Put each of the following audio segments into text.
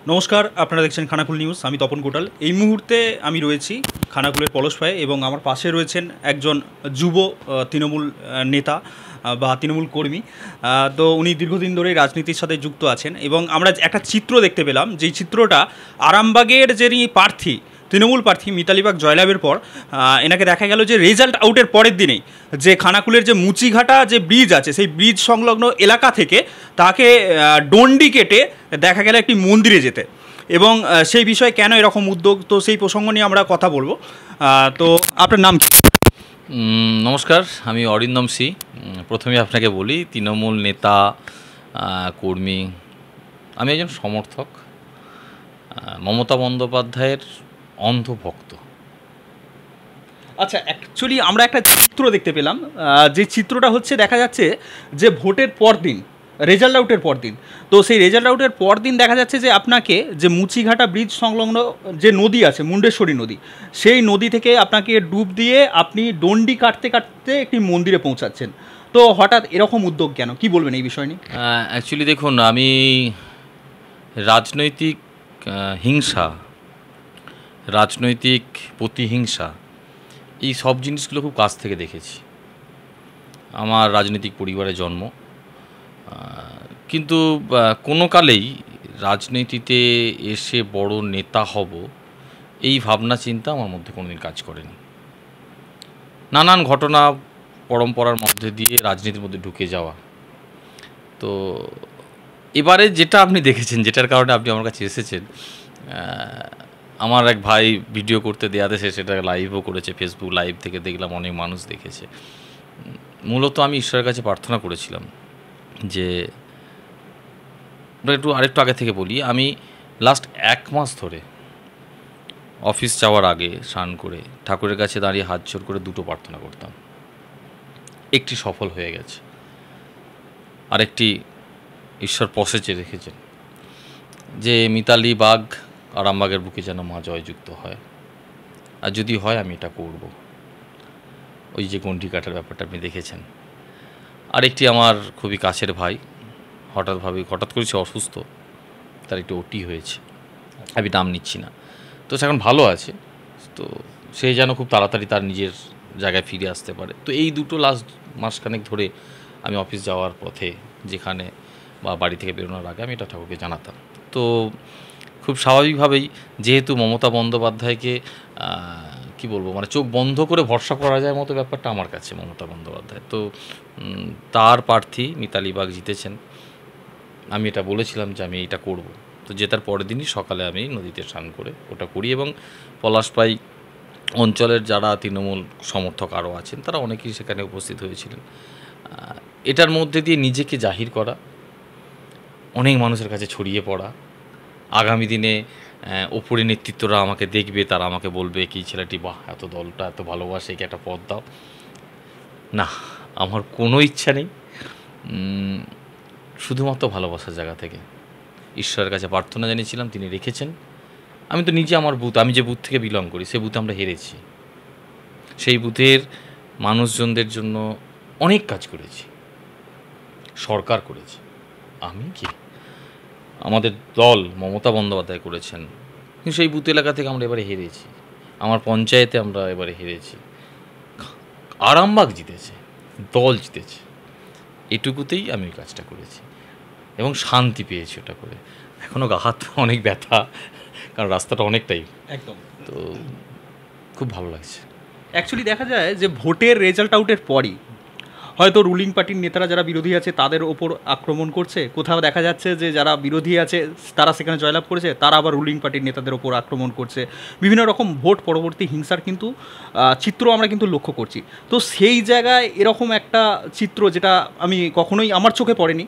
নমস্কার, আপনারা দেখছেন খানাকুল নিউজ। আমি তপন কোটাল। এই মুহূর্তে আমি রয়েছি খানাকুলের পলাশপায়ে এবং আমার পাশে রয়েছেন একজন যুব তৃণমূল নেতা বা তৃণমূল কর্মী। তো উনি দীর্ঘদিন ধরেই রাজনীতির সাথে যুক্ত আছেন এবং আমরা একটা চিত্র দেখতে পেলাম, যেই চিত্রটা আরামবাগের যিনি প্রার্থী, তৃণমূল প্রার্থী মিতালি বাগ জয়লাভের পর এনাকে দেখা গেল যে রেজাল্ট আউটের পরের দিনেই যে খানাকুলের যে মুচিঘাটা যে ব্রিজ আছে, সেই ব্রিজ সংলগ্ন এলাকা থেকে তাকে ডন্ডি কেটে দেখা গেল একটি মন্দিরে যেতে। এবং সেই বিষয়ে কেন এরকম উদ্যোগ, তো সেই প্রসঙ্গ নিয়ে আমরা কথা বলবো। তো আপনার নাম কি? নমস্কার, আমি অরিন্দম সি। প্রথমে আপনাকে বলি, তৃণমূল নেতা, কর্মী, আমি একজন সমর্থক, মমতা বন্দ্যোপাধ্যায়ের অন্ধভক্ত। আচ্ছা, অ্যাকচুয়ালি আমরা একটা চিত্র দেখতে পেলাম, যে চিত্রটা হচ্ছে দেখা যাচ্ছে যে ভোটের পর দিন, রেজাল্ট আউটের পর দিন, তো সেই রেজাল্ট আউটের পর দিন দেখা যাচ্ছে যে আপনাকে যে মুচিঘাটা ব্রিজ সংলগ্ন যে নদী আছে, মুন্ডেশ্বরী নদী, সেই নদী থেকে আপনাকে ডুব দিয়ে আপনি ডন্ডি কাটতে কাটতে একটি মন্দিরে পৌঁছাচ্ছেন। তো হঠাৎ এরকম উদ্যোগ কেন, কি বলবেন এই বিষয় নিয়ে? অ্যাকচুয়ালি দেখুন, আমি রাজনৈতিক হিংসা, রাজনৈতিক প্রতিহিংসা, এই সব জিনিসগুলো খুব কাছ থেকে দেখেছি। আমার রাজনৈতিক পরিবারে জন্ম, কিন্তু কোনো কালেই রাজনীতিতে এসে বড় নেতা হব এই ভাবনা চিন্তা আমার মধ্যে কোনোদিন কাজ করেনি। নানান ঘটনা পরম্পরার মধ্যে দিয়ে রাজনীতির মধ্যে ঢুকে যাওয়া। তো এবারে যেটা আপনি দেখেছেন, যেটার কারণে আপনি আমার কাছে এসেছেন, আমার এক ভাই ভিডিও করতে দেওয়াতে সেটা লাইভও করেছে, ফেসবুক লাইভ থেকে দেখলাম অনেক মানুষ দেখেছে। মূলত আমি ঈশ্বরের কাছে প্রার্থনা করেছিলাম যে, আরেকটু আগে থেকে বলি, আমি লাস্ট 1 মাস ধরে অফিস যাওয়ার আগে স্নান করে ঠাকুরের কাছে দাঁড়িয়ে হাত জোর করে 2টো প্রার্থনা করতাম। একটি সফল হয়ে গেছে, আরেকটি ঈশ্বর পসেচে রেখেছেন যে মিতালি বাগ আরামবাগের বুকে যেন মা জয়যুক্ত হয়, আর যদি হয় আমি এটা করব। ওই যে গণ্ডি কাটার ব্যাপারটা আপনি দেখেছেন। আরেকটি আমার খুবই কাছের ভাই হঠাৎ করে সে অসুস্থ, তার একটু ওটি হয়েছে, আমি নাম নিচ্ছি না, তো সে এখন ভালো আছে। তো সে যেন খুব তাড়াতাড়ি তার নিজের জায়গায় ফিরে আসতে পারে। তো এই দুটো লাস্ট মাসখানেক ধরে আমি অফিস যাওয়ার পথে যেখানে বা বাড়ি থেকে বেরোনোর আগে আমি এটা ঠাকুরকে জানাতাম। তো খুব স্বাভাবিকভাবেই, যেহেতু মমতা বন্দ্যোপাধ্যায়কে কি বলবো, মানে চোখ বন্ধ করে ভরসা করা যায় মতো ব্যাপারটা আমার কাছে মমতা বন্দ্যোপাধ্যায়, তো তার প্রার্থী মিতালি বাগ জিতেছেন। আমি এটা বলেছিলাম যে আমি এটা করব। তো জেতার পরের দিনই সকালে আমি নদীতে স্নান করে ওটা করি এবং পলাশপাই অঞ্চলের যারা তৃণমূল সমর্থক আরও আছেন তারা অনেকেই সেখানে উপস্থিত হয়েছিলেন। এটার মধ্যে দিয়ে নিজেকে জাহির করা, অনেক মানুষের কাছে ছড়িয়ে পড়া, আগামী দিনে ওপরে নেতৃত্বরা আমাকে দেখবে, তারা আমাকে বলবে কি ছেলেটি বাহ, এত দলটা এত ভালোবাসে, একে একটা পদ দাও। না, আমার কোনো ইচ্ছা নেই। শুধুমাত্র ভালোবাসার জায়গা থেকে ঈশ্বরের কাছে প্রার্থনা জানিয়েছিলাম, তিনি রেখেছেন। আমি তো নিজে আমার বুথ, আমি যে বুথ থেকে বিলং করি সে বুথে আমরা হেরেছি। সেই বুথের মানুষজনদের জন্য অনেক কাজ করেছি, সরকার করেছে, আমি কি আমাদের দল মমতা বন্দ্যোপাধ্যায় করেছেন। কিন্তু সেই বুথ এলাকা থেকে আমরা এবারে হেরেছি, আমার পঞ্চায়েতে আমরা এবারে হেরেছি। আরামবাগ জিতেছে, দল জিতেছে, এটুকুতেই আমি ওই কাজটা করেছি এবং শান্তি পেয়েছি ওটা করে। এখনও গা হাত অনেক ব্যথা, কারণ রাস্তাটা অনেকটাই, একদম। তো খুব ভালো লাগছে। অ্যাকচুয়ালি দেখা যায় যে ভোটের রেজাল্ট আউটের পরই হয়তো রুলিং পার্টির নেতারা যারা বিরোধী আছে তাদের ওপর আক্রমণ করছে, কোথাও দেখা যাচ্ছে যে যারা বিরোধী আছে তারা সেখানে জয়লাভ করেছে, তারা আবার রুলিং পার্টির নেতাদের ওপর আক্রমণ করছে। বিভিন্ন রকম ভোট পরবর্তী হিংসার কিন্তু চিত্র আমরা কিন্তু লক্ষ্য করছি। তো সেই জায়গায় এরকম একটা চিত্র যেটা আমি কখনোই আমার চোখে পড়েনি।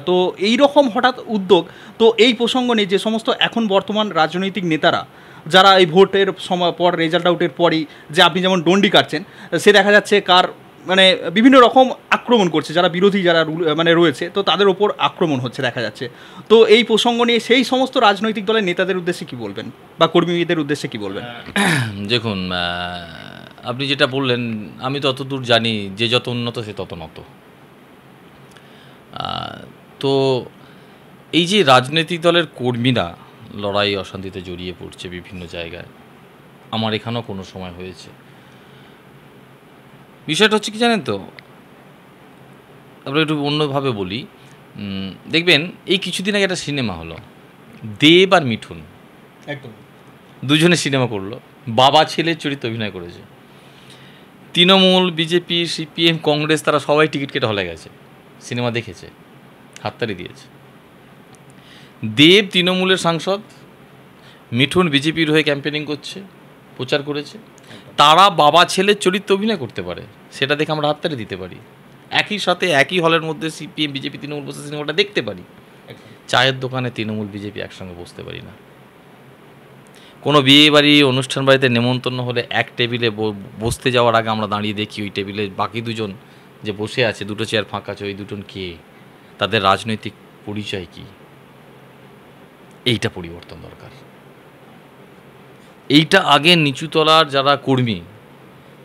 তো এই রকম হঠাৎ উদ্যোগ, তো এই প্রসঙ্গ নিয়ে যে সমস্ত এখন বর্তমান রাজনৈতিক নেতারা যারা এই ভোটের সময় পর রেজাল্ট আউটের পরই, যে আপনি যেমন ডন্ডি কাটছেন, সে দেখা যাচ্ছে কার মানে বিভিন্ন রকম আক্রমণ করছে, যারা বিরোধী যারা মানে রয়েছে, তো তাদের ওপর আক্রমণ হচ্ছে দেখা যাচ্ছে। তো এই প্রসঙ্গ নিয়ে সেই সমস্ত রাজনৈতিক দলের নেতাদের উদ্দেশ্যে কি বলবেন বা কর্মীদের উদ্দেশ্যে কি বলবেন? দেখুন, আপনি যেটা বললেন আমি ততদূর জানি, যে যত উন্নত সে তত নত। তো এই যে রাজনৈতিক দলের কর্মীরা লড়াই অশান্তিতে জড়িয়ে পড়ছে বিভিন্ন জায়গায়। আমার এখানেও কোনো সময় হয়েছে। বিষয়টা হচ্ছে কি জানেন তো, আমরা একটু অন্যভাবে বলি। দেখবেন এই কিছুদিন আগে একটা সিনেমা হলো, দেব আর মিঠুন একদম দুজনে সিনেমা করলো, বাবা ছেলের চরিত্রে অভিনয় করেছে। তৃণমূল, বিজেপি, সিপিএম, কংগ্রেস তারা সবাই টিকিট কেটে হলে গেছে, সিনেমা দেখেছে, হাততালি দিয়েছে। দেব তৃণমূলের সাংসদ, মিঠুন বিজেপির হয়ে ক্যাম্পেনিং করছে, প্রচার করেছে। তারা বাবা ছেলের চরিত্রে অভিনয় করতে পারে, সেটা দেখে আমরা হাততালি দিতে পারি। একই সাথে একই হলের মধ্যে সিপিএম, বিজেপি, তৃণমূল বসে সিনেমাটা দেখতে পারি। চায়ের দোকানে তৃণমূল বিজেপি একসঙ্গে বসতে পারি না। কোনো বিয়ে বাড়ি, অনুষ্ঠান বাড়িতে নেমন্তন্ন হলে এক টেবিলে বসতে যাওয়ার আগে আমরা দাঁড়িয়ে দেখি ওই টেবিলে বাকি দুজন যে বসে আছে, দুটো চেয়ার ফাঁকা আছে, ওই দুজন কে, তাদের রাজনৈতিক পরিচয় কি, এইটা পরিবর্তন দরকার। এইটা আগে নিচুতলার যারা কর্মী,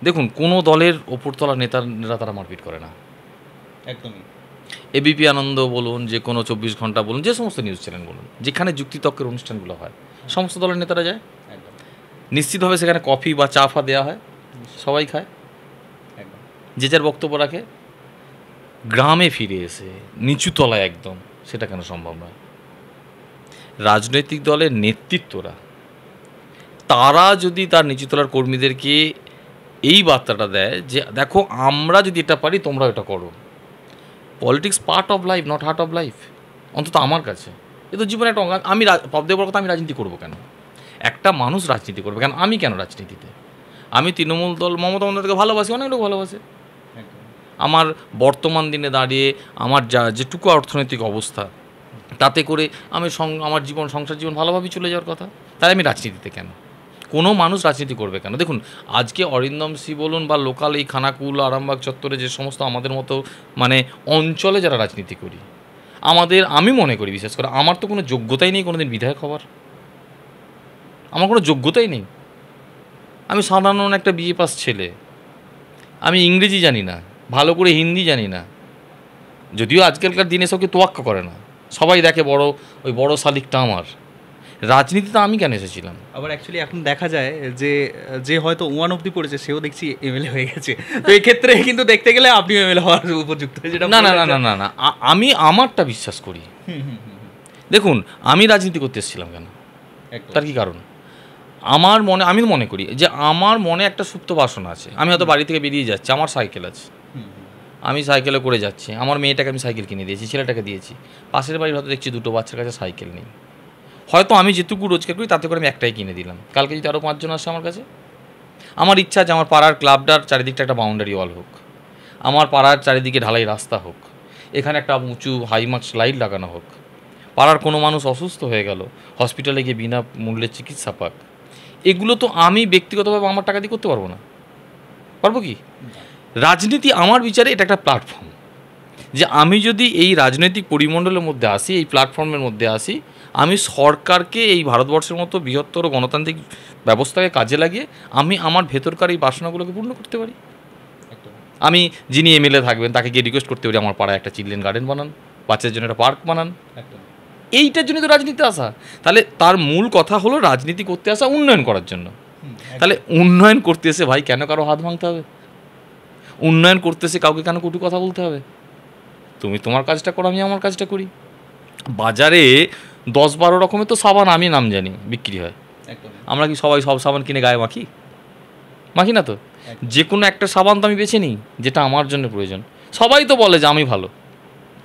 দেখুন কোনো দলের ওপরতলা নেতারা তারা মারপিট করে না, একদমই। এবিপি আনন্দ বলুন, যে কোনো 24 ঘন্টা বলুন, যে সমস্ত নিউজ চ্যানেল বলুন, যেখানে যুক্তিতর্কের অনুষ্ঠানগুলো হয় সমস্ত দলের নেতারা যায়, নিশ্চিতভাবে সেখানে কফি বা চা ফা দেওয়া হয়, সবাই খায়, যে যার বক্তব্য রাখে। গ্রামে ফিরে এসে নিচুতলায় একদম, সেটা কেন সম্ভব নয়? রাজনৈতিক দলের নেতৃত্বরা তারা যদি তার নিচুতলার কর্মীদেরকে এই বার্তাটা দেয় যে দেখো আমরা যদি এটা পারি তোমরা এটা করো। Politics part of life, not heart of life, অন্তত আমার কাছে। এ তো জীবনে একটা অঙ্গ। আমি পদ্মে বড় কথা, আমি রাজনীতি করবো কেন? একটা মানুষ রাজনীতি করবে কেন? আমি কেন রাজনীতিতে? আমি তৃণমূল দল মমতা বন্দ্যোপাধ্যায়কে ভালোবাসি, অনেক লোক ভালোবাসে। আমার বর্তমান দিনে দাঁড়িয়ে আমার যেটুকু অর্থনৈতিক অবস্থা, তাতে করে আমি আমার সংসার জীবন ভালোভাবেই চলে যাওয়ার কথা। তাই আমি রাজনীতিতে কেন? কোনো মানুষ রাজনীতি করবে কেন? দেখুন আজকে অরিন্দম সি বলুন বা লোকাল এই খানাকুল, আরামবাগ চত্বরে যে সমস্ত আমাদের মতো মানে অঞ্চলে যারা রাজনীতি করি, আমি মনে করি বিশেষ করে আমার তো কোনো যোগ্যতাই নেই কোনো দিন বিধায়ক হওয়ার। আমার কোনো যোগ্যতাই নেই। আমি সাধারণ একটা বিএ পাস ছেলে, আমি ইংরেজি জানি না, ভালো করে হিন্দি জানি না, যদিও আজকালকার দিনে সবকে তোয়াক্কা করে না, সবাই দেখে ওই বড় শালিকটা আমার। রাজনীতিতে আমি কেন এসেছিলাম? আবার অ্যাকচুয়ালি এখন দেখা যায় যে হয়তো 1 অবধি পড়েছে সেও দেখছি এমএলএ হয়ে গেছে। তো এই ক্ষেত্রে কিন্তু দেখতে গেলে আপনি এমএলএ হওয়ার উপযুক্ত। যেটা না না না না না না আমি আমারটা বিশ্বাস করি। দেখুন আমি রাজনীতি করতে এসেছিলাম কেন, তার কি কারণ? আমি মনে করি যে আমার মনে একটা সুপ্ত বাসনা আছে। আমি হয়তো বাড়ি থেকে বেরিয়ে যাচ্ছি, আমার সাইকেল আছে, আমি সাইকেলে করে যাচ্ছি, আমার মেয়েটাকে আমি সাইকেল কিনে দিয়েছি, ছেলেটাকে দিয়েছি। পাশের বাড়ির হয়তো দেখছি 2টো বাচ্চার কাছে সাইকেল নেই, হয়তো আমি যেটুকু রোজগার করি তাতে করে আমি একটাই কিনে দিলাম। কালকে যদি আরও 5 জন আসে আমার কাছে, আমার ইচ্ছা যে আমার পাড়ার ক্লাবটার চারিদিকটা একটা বাউন্ডারি ওয়াল হোক, আমার পাড়ার চারিদিকে ঢালাই রাস্তা হোক, এখানে একটা উঁচু হাইমার্কস লাইট লাগানো হোক, পাড়ার কোনো মানুষ অসুস্থ হয়ে গেল হসপিটালে গিয়ে বিনা মূল্যে চিকিৎসা পাক। এগুলো তো আমি ব্যক্তিগতভাবে আমার টাকা দিয়ে করতে পারবো না। পারবো কি? রাজনীতি আমার বিচারে এটা একটা প্ল্যাটফর্ম, যে আমি যদি এই রাজনৈতিক পরিমণ্ডলের মধ্যে আসি, এই প্ল্যাটফর্মের মধ্যে আসি, আমি সরকারকে এই ভারতবর্ষের মতো বৃহত্তর গণতান্ত্রিক ব্যবস্থাকে কাজে লাগিয়ে আমি আমার ভেতরকার এই বাসনাগুলোকে পূর্ণ করতে পারি। আমি যিনি এমএলএ থাকবেন তাকে গিয়ে রিকোয়েস্ট করতে পারি আমার পাড়ায় একটা চিলড্রেন গার্ডেন বানান, বাচ্চাদের জন্য একটা পার্ক বানান। এইটার জন্য তো রাজনীতিতে আসা। তাহলে তার মূল কথা হলো রাজনীতি করতে আসা উন্নয়ন করার জন্য। তাহলে উন্নয়ন করতে এসে ভাই কেন কারো হাত ভাঙতে হবে? উন্নয়ন করতে এসে কাউকে কেন কটু কথা বলতে হবে? তুমি তোমার কাজটা করো, আমি আমার কাজটা করি। বাজারে 10-12 রকমের তো সাবান আমি নাম জানি বিক্রি হয়। আমরা কি সবাই সব সাবান কিনে গায়ে মাখি না তো? যে কোনো একটা সাবান তো আমি বেছে নিই যেটা আমার জন্য প্রয়োজন। সবাই তো বলে যে আমি ভালো,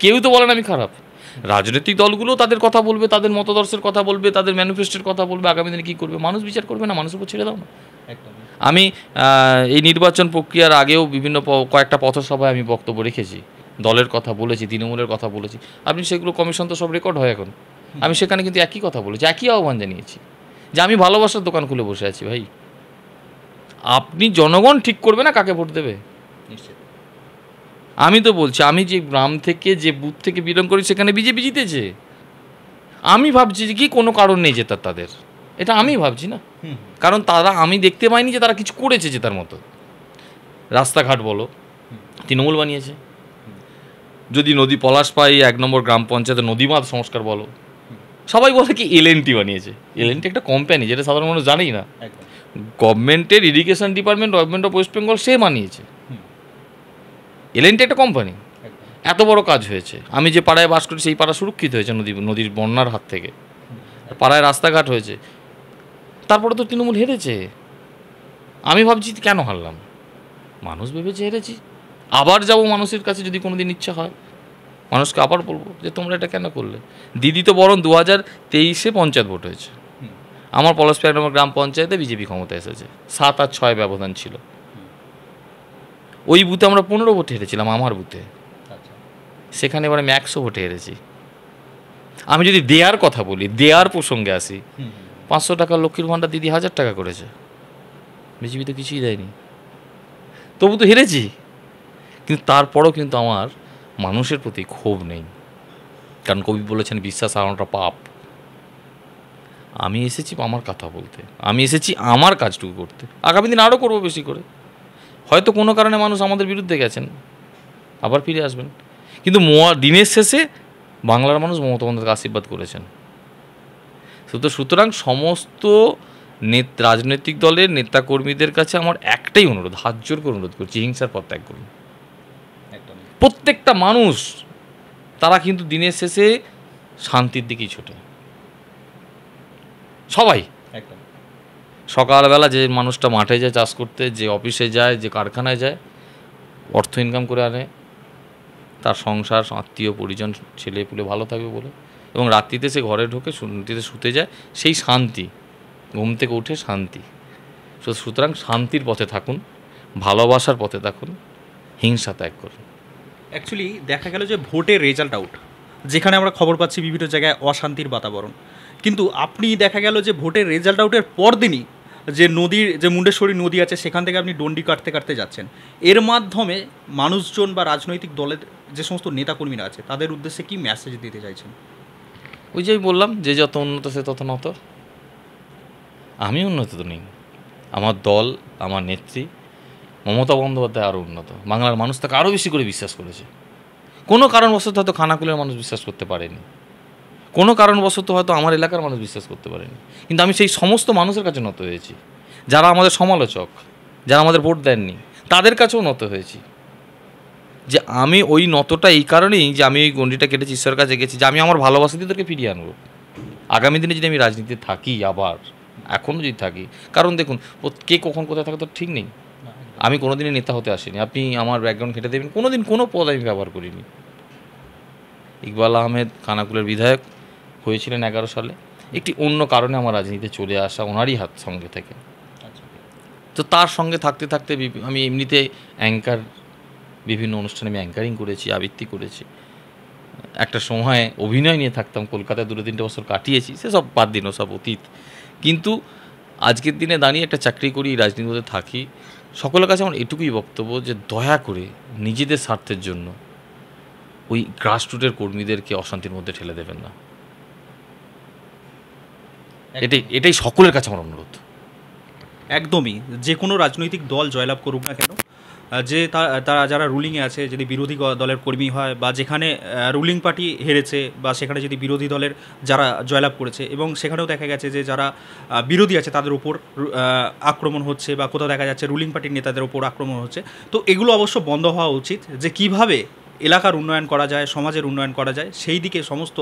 কেউ তো বলে না আমি খারাপ। রাজনৈতিক দলগুলো তাদের কথা বলবে, তাদের মতাদর্শের কথা বলবে, তাদের ম্যানিফেস্টোর কথা বলবে, আগামী দিনে কী করবে মানুষ বিচার করবে না? মানুষের উপর ছেড়ে দাও না। আমি এই নির্বাচন প্রক্রিয়ার আগেও বিভিন্ন কয়েকটা পথসভায় আমি বক্তব্য রেখেছি, দলের কথা বলেছি, তৃণমূলের কথা বলেছি। আপনি সেগুলো কমিশন তো সব রেকর্ড হয় এখন। আমি সেখানে কিন্তু একই কথা বলেছি, একই আহ্বান জানিয়েছি যে আমি ভালোবাসার দোকান খুলে বসে আছি ভাই। আপনি জনগণ ঠিক করবে না কাকে ভোট দেবে। আমি তো বলছি, আমি যে গ্রাম থেকে যে বুথ থেকে বিলং করি সেখানে বিজেপি জিতেছে। আমি ভাবছি যে কি কোনো কারণ নেই জেতার তাদের, এটা আমি ভাবছি না। কারণ আমি দেখতে পাইনি যে তারা কিছু করেছে জেতার মতো। রাস্তাঘাট বলো তৃণমূল বানিয়েছে, যদি নদী পলাশ পাই 1 নম্বর গ্রাম পঞ্চায়েতে নদীবাঁধ সংস্কার বলো সবাই বলে কি এলএনটি বানিয়েছে। এলএনটি একটা কোম্পানি, যেটা সাধারণ মানুষ জানেই না। একদম। গভর্নমেন্টের irrigation department, government of West Bengal সে বানিয়েছে। এলএনটি একটা কোম্পানি। এত বড় কাজ হয়েছে। আমি যে পাড়ায় বাস করি সেই পাড়া সুরক্ষিত হয়েছে নদীর বন্যার হাত থেকে। পাড়ায় রাস্তাঘাট হয়েছে। তারপরে তো তৃণমূল হেরেছে। আমি ভাবছি কেন হারলাম, মানুষ ভেবেছে হেরেছি। আবার যাব মানুষের কাছে যদি কোনো দিন ইচ্ছা হয়, মানুষকে আবার বলবো যে তোমরা এটা কেন করলে। দিদি তো বরং 2023-এ পঞ্চায়েত ভোট হয়েছে। আমার পলাশপেট নম্বর গ্রাম পঞ্চায়েতে বিজেপি ক্ষমতায় এসেছে, 7 আর 6 ব্যবধান ছিল। ওই বুথে আমরা 15 ভোটে হেরেছিলাম, আমার বুথে। সেখানে এবার আমি 100 ভোটে হেরেছি। আমি যদি দেয়ার কথা বলি, দেয়ার প্রসঙ্গে আসি, 500 টাকা লক্ষ্মীর ভাণ্ডার দিদি 1000 টাকা করেছে। বিজেপি তো কিছুই দেয়নি, তবু তো হেরেছি। কিন্তু তারপরও কিন্তু আমার মানুষের প্রতি ক্ষোভ নেই, কারণ কবি বলেছেন বিশ্বাস হারানোটা পাপ। আমি এসেছি আমার কথা বলতে, আমি এসেছি আমার কাজটুকু করতে। আগামী দিন আরও করবো বেশি করে। হয়তো কোনো কারণে মানুষ আমাদের বিরুদ্ধে গেছেন, আবার ফিরে আসবেন, কিন্তু দিনের শেষে বাংলার মানুষ মমতা বন্দ্যোপাধ্যায়কে আশীর্বাদ করেছেন। সুতরাং সমস্ত রাজনৈতিক দলের নেতাকর্মীদের কাছে আমার একটাই অনুরোধ, হাত জোর করে অনুরোধ করছি, হিংসার পথ ত্যাগ করুন। প্রত্যেকটা মানুষ তারা কিন্তু দিনের শেষে শান্তির দিকেই ছোটে, সবাই। সকালবেলা যে মানুষটা মাঠে যায় চাষ করতে, যে অফিসে যায়, যে কারখানায় যায়, অর্থ ইনকাম করে আনে, তার সংসার, আত্মীয় পরিজন, ছেলে পুলে ভালো থাকবে বলে, এবং রাত্রিতে সে ঘরে ঢোকে, রাত্রিতে শুতে যায়, সেই শান্তি, ঘুম থেকে উঠে শান্তি। সুতরাং শান্তির পথে থাকুন, ভালোবাসার পথে থাকুন, হিংসা ত্যাগ করুন। অ্যাকচুয়ালি দেখা গেল যে ভোটের রেজাল্ট আউট, যেখানে আমরা খবর পাচ্ছি বিভিন্ন জায়গায় অশান্তির বাতাবরণ, কিন্তু আপনি দেখা গেল যে ভোটের রেজাল্ট আউটের পরদিনই যে নদীর, যে মুন্ডেশ্বরী নদী আছে, সেখান থেকে আপনি ডন্ডি কাটতে কাটতে যাচ্ছেন। এর মাধ্যমে মানুষজন বা রাজনৈতিক দলের যে সমস্ত নেতাকর্মীরা আছে তাদের উদ্দেশ্যে কি মেসেজ দিতে চাইছেন? ওই যে বললাম, যে যত উন্নত সে তত নত। আমি উন্নত তো নেই, আমার দল, আমার নেত্রী মমতা বন্দ্যোপাধ্যায় আরও উন্নত। বাংলার মানুষ তাকে আরও বেশি করে বিশ্বাস করেছে। কোনো কারণবশত হয়তো খানাকুলের মানুষ বিশ্বাস করতে পারেনি, কোনো কারণবশত হয়তো আমার এলাকার মানুষ বিশ্বাস করতে পারেনি, কিন্তু আমি সেই সমস্ত মানুষের কাছে নত হয়েছি, যারা আমাদের সমালোচক, যারা আমাদের ভোট দেননি, তাদের কাছেও নত হয়েছি। যে আমি ওই নতটা এই কারণেই যে আমি ওই গণ্ডিটা কেটেছি, ঈশ্বরের কাছে গেছি, যে আমি আমার ভালোবাসা দিয়ে তোকে ফিরিয়ে আনবো। আগামী দিনে যদি আমি রাজনীতিতে থাকি, আবার এখনও যদি থাকি, কারণ দেখুন কে কখন কোথায় থাকে তো ঠিক নেই। আমি কোনো দিনই নেতা হতে আসিনি, আপনি আমার ব্যাকগ্রাউন্ড ঘেটে দেবেন, কোনো দিন কোনো পদ আমি ব্যবহার করিনি। ইকবাল আহমেদ খানাকুলের বিধায়ক হয়েছিলেন 11 সালে, একটি অন্য কারণে আমার রাজনীতিতে চলে আসা, ওনারই হাত সঙ্গে থেকে। তো তার সঙ্গে থাকতে থাকতে আমি এমনিতে অ্যাঙ্কার, বিভিন্ন অনুষ্ঠানে আমি অ্যাঙ্কারিং করেছি, আবৃত্তি করেছি, একটা সময় অভিনয় নিয়ে থাকতাম, কলকাতায় 2-3 বছর কাটিয়েছি, সেসব বাদ দিন, সব অতীত। কিন্তু আজকের দিনে দাঁড়িয়ে একটা চাকরি করি, রাজনীতিতে থাকি, সকলের কাছে আমার এটুকুই বক্তব্য যে দয়া করে নিজেদের স্বার্থের জন্য ওই গ্রাসরুটের কর্মীদেরকে অশান্তির মধ্যে ঠেলে দেবেন না। এটাই সকলের কাছে আমার অনুরোধ। একদমই, যে কোনো রাজনৈতিক দল জয়লাভ করুক না কেন, যে তারা যারা রুলিংয়ে আছে, যদি বিরোধী দলের কর্মী হয়, বা যেখানে রুলিং পার্টি হেরেছে, বা সেখানে যদি বিরোধী দলের যারা জয়লাভ করেছে, এবং সেখানেও দেখা গেছে যে যারা বিরোধী আছে তাদের উপর আক্রমণ হচ্ছে, বা কোথাও দেখা যাচ্ছে রুলিং পার্টির নেতাদের উপর আক্রমণ হচ্ছে, তো এগুলো অবশ্য বন্ধ হওয়া উচিত। যে কিভাবে এলাকার উন্নয়ন করা যায়, সমাজের উন্নয়ন করা যায়, সেই দিকে সমস্ত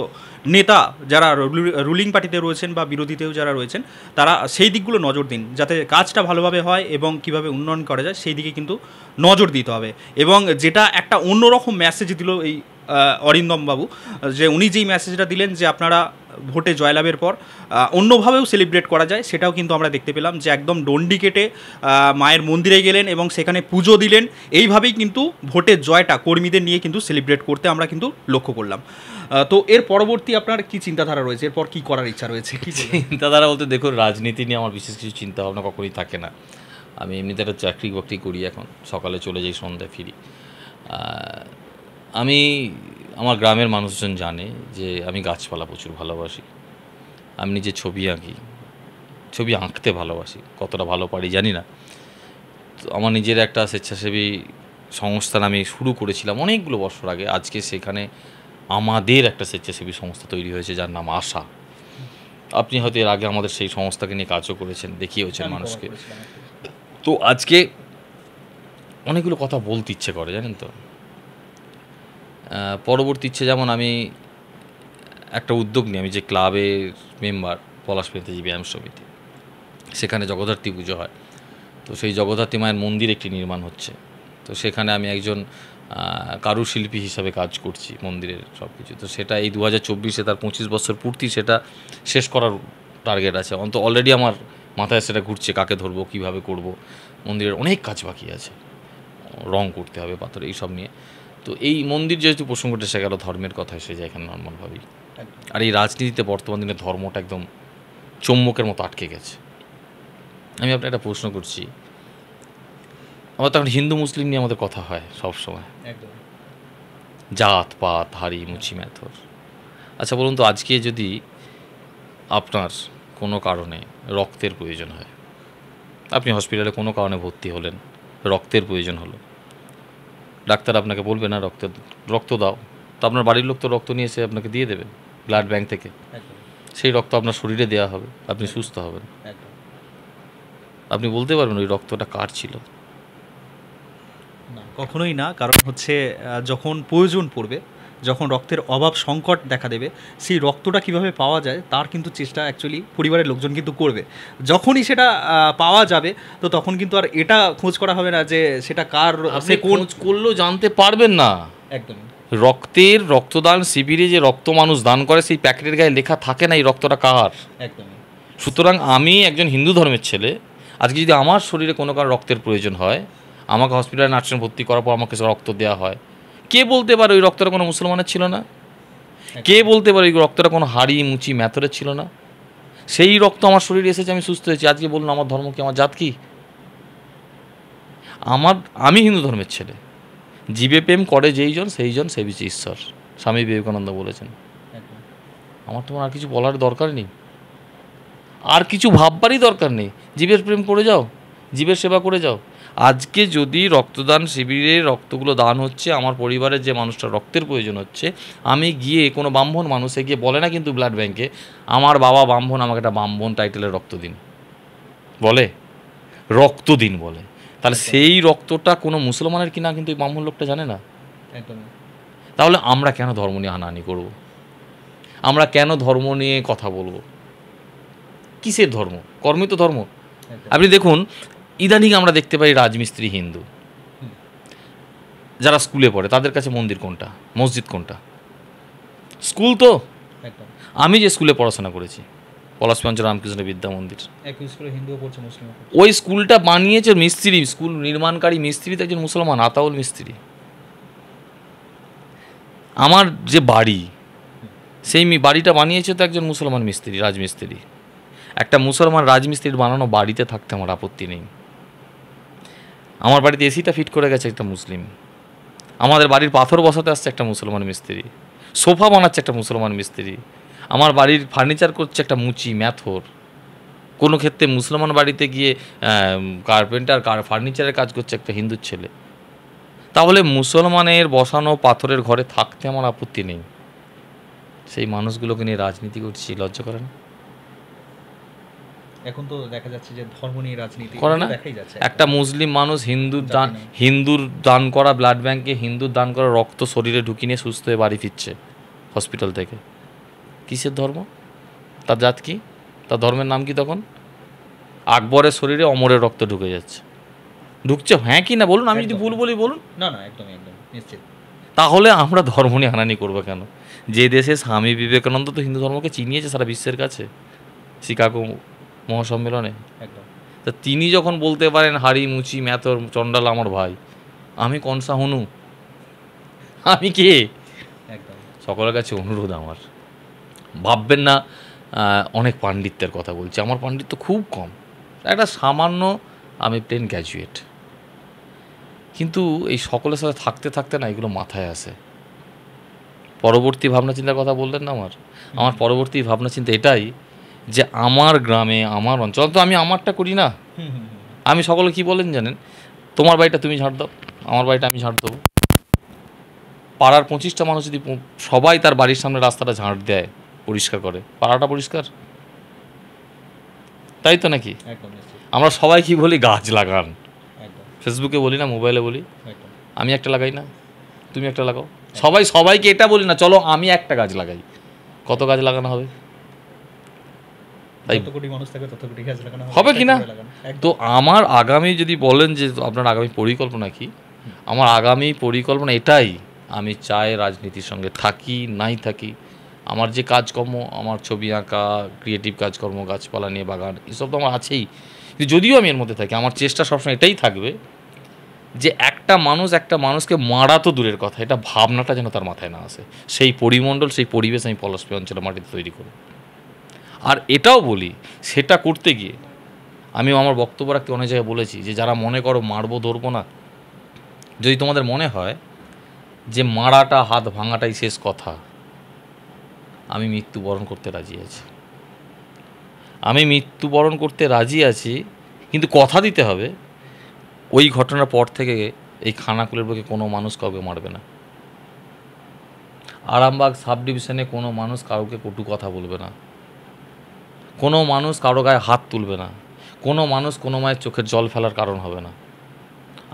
নেতা যারা রুলিং পার্টিতে রয়েছেন বা বিরোধীতেও যারা রয়েছেন, তারা সেই দিকগুলো নজর দিন, যাতে কাজটা ভালোভাবে হয় এবং কিভাবে উন্নয়ন করা যায় সেই দিকে কিন্তু নজর দিতে হবে। এবং যেটা একটা অন্যরকম মেসেজ দিল এই অরিন্দম বাবু, যে উনি যেই মেসেজটা দিলেন যে আপনারা ভোটে জয়লাভের পর অন্যভাবেও সেলিব্রেট করা যায়, সেটাও কিন্তু আমরা দেখতে পেলাম, যে একদম ডন্ডি কেটে মায়ের মন্দিরে গেলেন এবং সেখানে পুজো দিলেন। এইভাবেই কিন্তু ভোটের জয়টা কর্মীদের নিয়ে কিন্তু সেলিব্রেট করতে আমরা কিন্তু লক্ষ্য করলাম। তো এর পরবর্তী আপনার কি চিন্তাধারা রয়েছে, এরপর কি করার ইচ্ছা রয়েছে? কি চিন্তাধারা বলতে, দেখুন রাজনীতি নিয়ে আমার বিশেষ কিছু চিন্তাভাবনা কখনই থাকে না। আমি এমনিতে একটা চাকরি বাকরি করি, এখন সকালে চলে যাই, সন্ধ্যায় ফিরি। আমি, আমার গ্রামের মানুষজন জানে যে আমি গাছপালা প্রচুর ভালোবাসি, আমি নিজে ছবি আঁকি, ছবি আঁকতে ভালোবাসি, কতটা ভালো পারি জানি না। তো আমার নিজের একটা স্বেচ্ছাসেবী সংস্থান আমি শুরু করেছিলাম অনেকগুলো বছর আগে। আজকে সেখানে আমাদের একটা স্বেচ্ছাসেবী সংস্থা তৈরি হয়েছে, যার নাম আশা। আপনি হয়তো এর আগে আমাদের সেই সংস্থাকে নিয়ে কাজও করেছেন, দেখিয়েওছেন মানুষকে। তো আজকে অনেকগুলো কথা বলতে ইচ্ছে করে, জানেন তো। পরবর্তী ইচ্ছে, যেমন আমি একটা উদ্যোগ নিই, আমি যে ক্লাবের মেম্বার পলাশপেঁতেজি ব্যায়াম সমিতি, সেখানে জগদ্ধাত্রী পুজো হয়। তো সেই জগদ্ধাত্রী মায়ের মন্দির একটি নির্মাণ হচ্ছে। তো সেখানে আমি একজন কারুশিল্পী হিসাবে কাজ করছি মন্দিরের সব কিছু। তো সেটা এই 2024-এ তার 25 বছর পূর্তি, সেটা শেষ করার টার্গেট আছে। অন্তত অলরেডি আমার মাথায় সেটা ঘুরছে, কাকে ধরবো, কীভাবে করব। মন্দিরের অনেক কাজ বাকি আছে, রং করতে হবে, পাথর, এইসব নিয়ে। তো এই মন্দির যেহেতু প্রসঙ্গটা এসে গেল, ধর্মের কথা এসে যায় এখানে নর্মালভাবেই। আর এই রাজনীতিতে বর্তমান দিনে ধর্মটা একদম চুম্বকের মতো আটকে গেছে। আমি আপনার একটা প্রশ্ন করছি, আমার তো এখন হিন্দু মুসলিম নিয়ে আমাদের কথা হয় সব সময়, জাত পাত, হাড়ি মুচি ম্যাথর। আচ্ছা বলুন তো, আজকে যদি আপনার কোনো কারণে রক্তের প্রয়োজন হয়, আপনি হসপিটালে কোনো কারণে ভর্তি হলেন, রক্তের প্রয়োজন হলো, ডাক্তার আপনাকে বলবে না রক্ত দাও, তো আপনার বাড়ির লোক তো রক্ত নিয়ে এসে আপনাকে দিয়ে দেবে ব্লাড ব্যাংক থেকে। সেই রক্ত আপনার শরীরে দেওয়া হবে, আপনি সুস্থ হবেন। আপনি বলতে পারবেন ওই রক্তটা কার ছিল? না, কখনোই না। কারণ হচ্ছে যখন প্রয়োজন পড়বে, যখন রক্তের অভাব সংকট দেখা দেবে, সেই রক্তটা কিভাবে পাওয়া যায় তার কিন্তু চেষ্টা অ্যাকচুয়ালি পরিবারের লোকজন কিন্তু করবে। যখনই সেটা পাওয়া যাবে, তো তখন কিন্তু আর এটা খোঁজ করা হবে না যে সেটা কার, সে খোঁজ করলেও জানতে পারবেন না। একদম। রক্তদান শিবিরে যে রক্ত মানুষ দান করে, সেই প্যাকেটের গায়ে লেখা থাকে না এই রক্তটা কার। একদম। সুতরাং আমি একজন হিন্দু ধর্মের ছেলে, আজকে যদি আমার শরীরে কোনো কারণ রক্তের প্রয়োজন হয়, আমাকে হসপিটালে নার্সিং ভর্তি করার পর আমাকে রক্ত দেওয়া হয়, কে বলতে পারে ওই রক্তটা কোনো মুসলমানের ছিল না? কে বলতে পারে ওই রক্তটা কোনো হাড়ি মুচি ম্যাথরের ছিল না? সেই রক্ত আমার শরীরে এসেছে, আমি সুস্থ হয়েছি। আজকে বলুন আমার ধর্ম কি, আমার জাত কি? আমি হিন্দু ধর্মের ছেলে। জীবে প্রেম করে যেইজন সেইজন সেবিছে ঈশ্বর, স্বামী বিবেকানন্দ বলেছেন। আমার তোমার আর কিছু বলার দরকার নেই, আর কিছু ভাববারই দরকার নেই। জীবের প্রেম করে যাও, জীবের সেবা করে যাও। আজকে যদি রক্তদান শিবিরে রক্তগুলো দান হচ্ছে, আমার পরিবারের যে মানুষটা রক্তের প্রয়োজন হচ্ছে, আমি গিয়ে কোনো ব্রাহ্মণ মানুষে গিয়ে বলে না কিন্তু ব্লাড ব্যাংকে, আমার বাবা ব্রাহ্মণ, আমাকে একটা ব্রাহ্মণ টাইটেলের রক্ত দিন, বলে রক্ত দিন বলে। তাহলে সেই রক্তটা কোনো মুসলমানের কিনা কিন্তু এই ব্রাহ্মণ লোকটা জানে না। তাহলে আমরা কেন ধর্ম নিয়ে হানাহানি করব? আমরা কেন ধর্ম নিয়ে কথা বলবো? কিসের ধর্ম? কর্মই তো ধর্ম। আপনি দেখুন, ইদানিং আমরা দেখতে পাই রাজমিস্ত্রি হিন্দু, যারা স্কুলে পড়ে, তাদের কাছে মন্দির কোনটা, মসজিদ কোনটা? স্কুল তো। আমি যে স্কুলে পড়াশোনা করেছি, পলাশপঞ্চ রামকৃষ্ণ বিদ্যা মন্দির, ওই স্কুলটা বানিয়েছে মিস্ত্রি, স্কুল নির্মাণকারী মিস্ত্রি তো একজন মুসলমান, আতাউল মিস্ত্রি। আমার যে বাড়ি, সেই বাড়িটা বানিয়েছে তো একজন মুসলমান মিস্ত্রি, রাজমিস্ত্রি। একটা মুসলমান রাজমিস্ত্রির বানানো বাড়িতে থাকতে আমার আপত্তি নেই। আমার বাড়িতে এসিটা ফিট করে গেছে একটা মুসলিম, আমাদের বাড়ির পাথর বসাতে আসছে একটা মুসলমান মিস্ত্রি, সোফা বানাচ্ছে একটা মুসলমান মিস্ত্রি, আমার বাড়ির ফার্নিচার করছে একটা মুচি ম্যাথর। কোনো ক্ষেত্রে মুসলমান বাড়িতে গিয়ে কার্পেন্টার ফার্নিচারের কাজ করছে একটা হিন্দুর ছেলে। তাহলে মুসলমানের বসানো পাথরের ঘরে থাকতে আমার আপত্তি নেই, সেই মানুষগুলোকে নিয়ে রাজনীতি করছি, লজ্জা করে না? এখন তো দেখা যাচ্ছে যে ধর্ম নিয়ে রাজনীতি করে না। একটা মুসলিম মানুষ হিন্দুর দান করা ব্লাড ব্যাংকে হিন্দুর দান করা রক্ত শরীরে ঢুকিয়ে নিয়ে সুস্থ হয়ে বাড়ি ফিরছে হসপিটাল থেকে। কিসের ধর্ম? তার জাত কি? তার ধর্মের নাম কি? তখন আকবরের শরীরে অমরের রক্ত ঢুকে যাচ্ছে, ঢুকছে, হ্যাঁ কি না বলুন? আমি যদি ভুল বলি বলুন। না না, একদম একদম নিশ্চিত। তাহলে আমরা ধর্ম নিয়ে হানানি করবো কেন? যে দেশে স্বামী বিবেকানন্দ তো হিন্দু ধর্মকে চিনিয়েছে সারা বিশ্বের কাছে, শিকাগো মহাসম্মেলনে। তা তিনি যখন বলতে পারেন হাড়ি মুচি ম্যাথর চণ্ডাল আমার ভাই, আমি কনসা হনু? আমি কে? সকলের কাছে অনুরোধ আমার, ভাববেন না অনেক পাণ্ডিত্যের কথা বলছি, আমার পাণ্ডিত্য খুব কম, একটা সামান্য, আমি প্লেন গ্র্যাজুয়েট। কিন্তু এই সকলের সাথে থাকতে থাকতে না এগুলো মাথায় আসে। পরবর্তী ভাবনা চিন্তার কথা বললেন না, আমার পরবর্তী ভাবনা চিন্তা এটাই যে আমার গ্রামে, আমার অঞ্চল, তো আমি আমারটা করি না। আমি সকলে কি বলেন জানেন? তোমার বাড়িটা তুমি ঝাড় দাও, আমার বাড়িটা আমি ঝাড় দেবো। পাড়ার 25টা মানুষ যদি সবাই তার বাড়ির সামনে রাস্তাটা ঝাড় দেয়, পরিষ্কার করে, পাড়াটা পরিষ্কার। তাই তো নাকি? একদম নিশ্চয়ই, আমরা সবাই কি বলি, গাছ লাগান। একদম ফেসবুকে বলি না, মোবাইলে বলি, একদম। আমি একটা লাগাই না, তুমি একটা লাগাও। সবাইকে এটা বলি না, চলো আমি একটা গাছ লাগাই। কত গাছ লাগানো হবে? তাই যত কোটি মানুষ থাকে তত কোটি গাছ লাগানো হবে কি না? একটা করে লাগানো। তো আমার আগামী, যদি বলেন যে আপনার আগামী পরিকল্পনা কি, আমার আগামী পরিকল্পনা এটাই, আমি চাই রাজনীতির সঙ্গে থাকি নাই থাকি, আমার যে কাজকর্ম, আমার ছবি আঁকা, ক্রিয়েটিভ কাজকর্ম, গাছপালা নিয়ে বাগান, এসব তো আমার আছেই, কিন্তু যদিও আমি এর মধ্যে থাকি, আমার চেষ্টা সবসময় এটাই থাকবে যে একটা মানুষকে মারা তো দূরের কথা, এটা ভাবনাটা যেন তার মাথায় না আসে। সেই পরিমণ্ডল, সেই পরিবেশ আমি পলাশপী অঞ্চলে মাটিতে তৈরি করি। আর এটাও বলি, সেটা করতে গিয়ে আমি আমার বক্তব্য রাখতে অনেক জায়গায় বলেছি যে যারা মনে করো মারবো ধরবো না, যদি তোমাদের মনে হয় যে মারাটা, হাত ভাঙাটাই শেষ কথা, আমি মৃত্যুবরণ করতে রাজি আছি। আমি মৃত্যুবরণ করতে রাজি আছি, কিন্তু কথা দিতে হবে ওই ঘটনার পর থেকে এই খানাকুলের বুকে কোনো মানুষ কাউকে মারবে না। আরামবাগ সাব ডিভিশনে কোনো মানুষ কাউকে কটু কথা বলবে না, কোনো মানুষ কারো গায়ে হাত তুলবে না, কোনো মানুষ কোনো মায়ের চোখের জল ফেলার কারণ হবে না।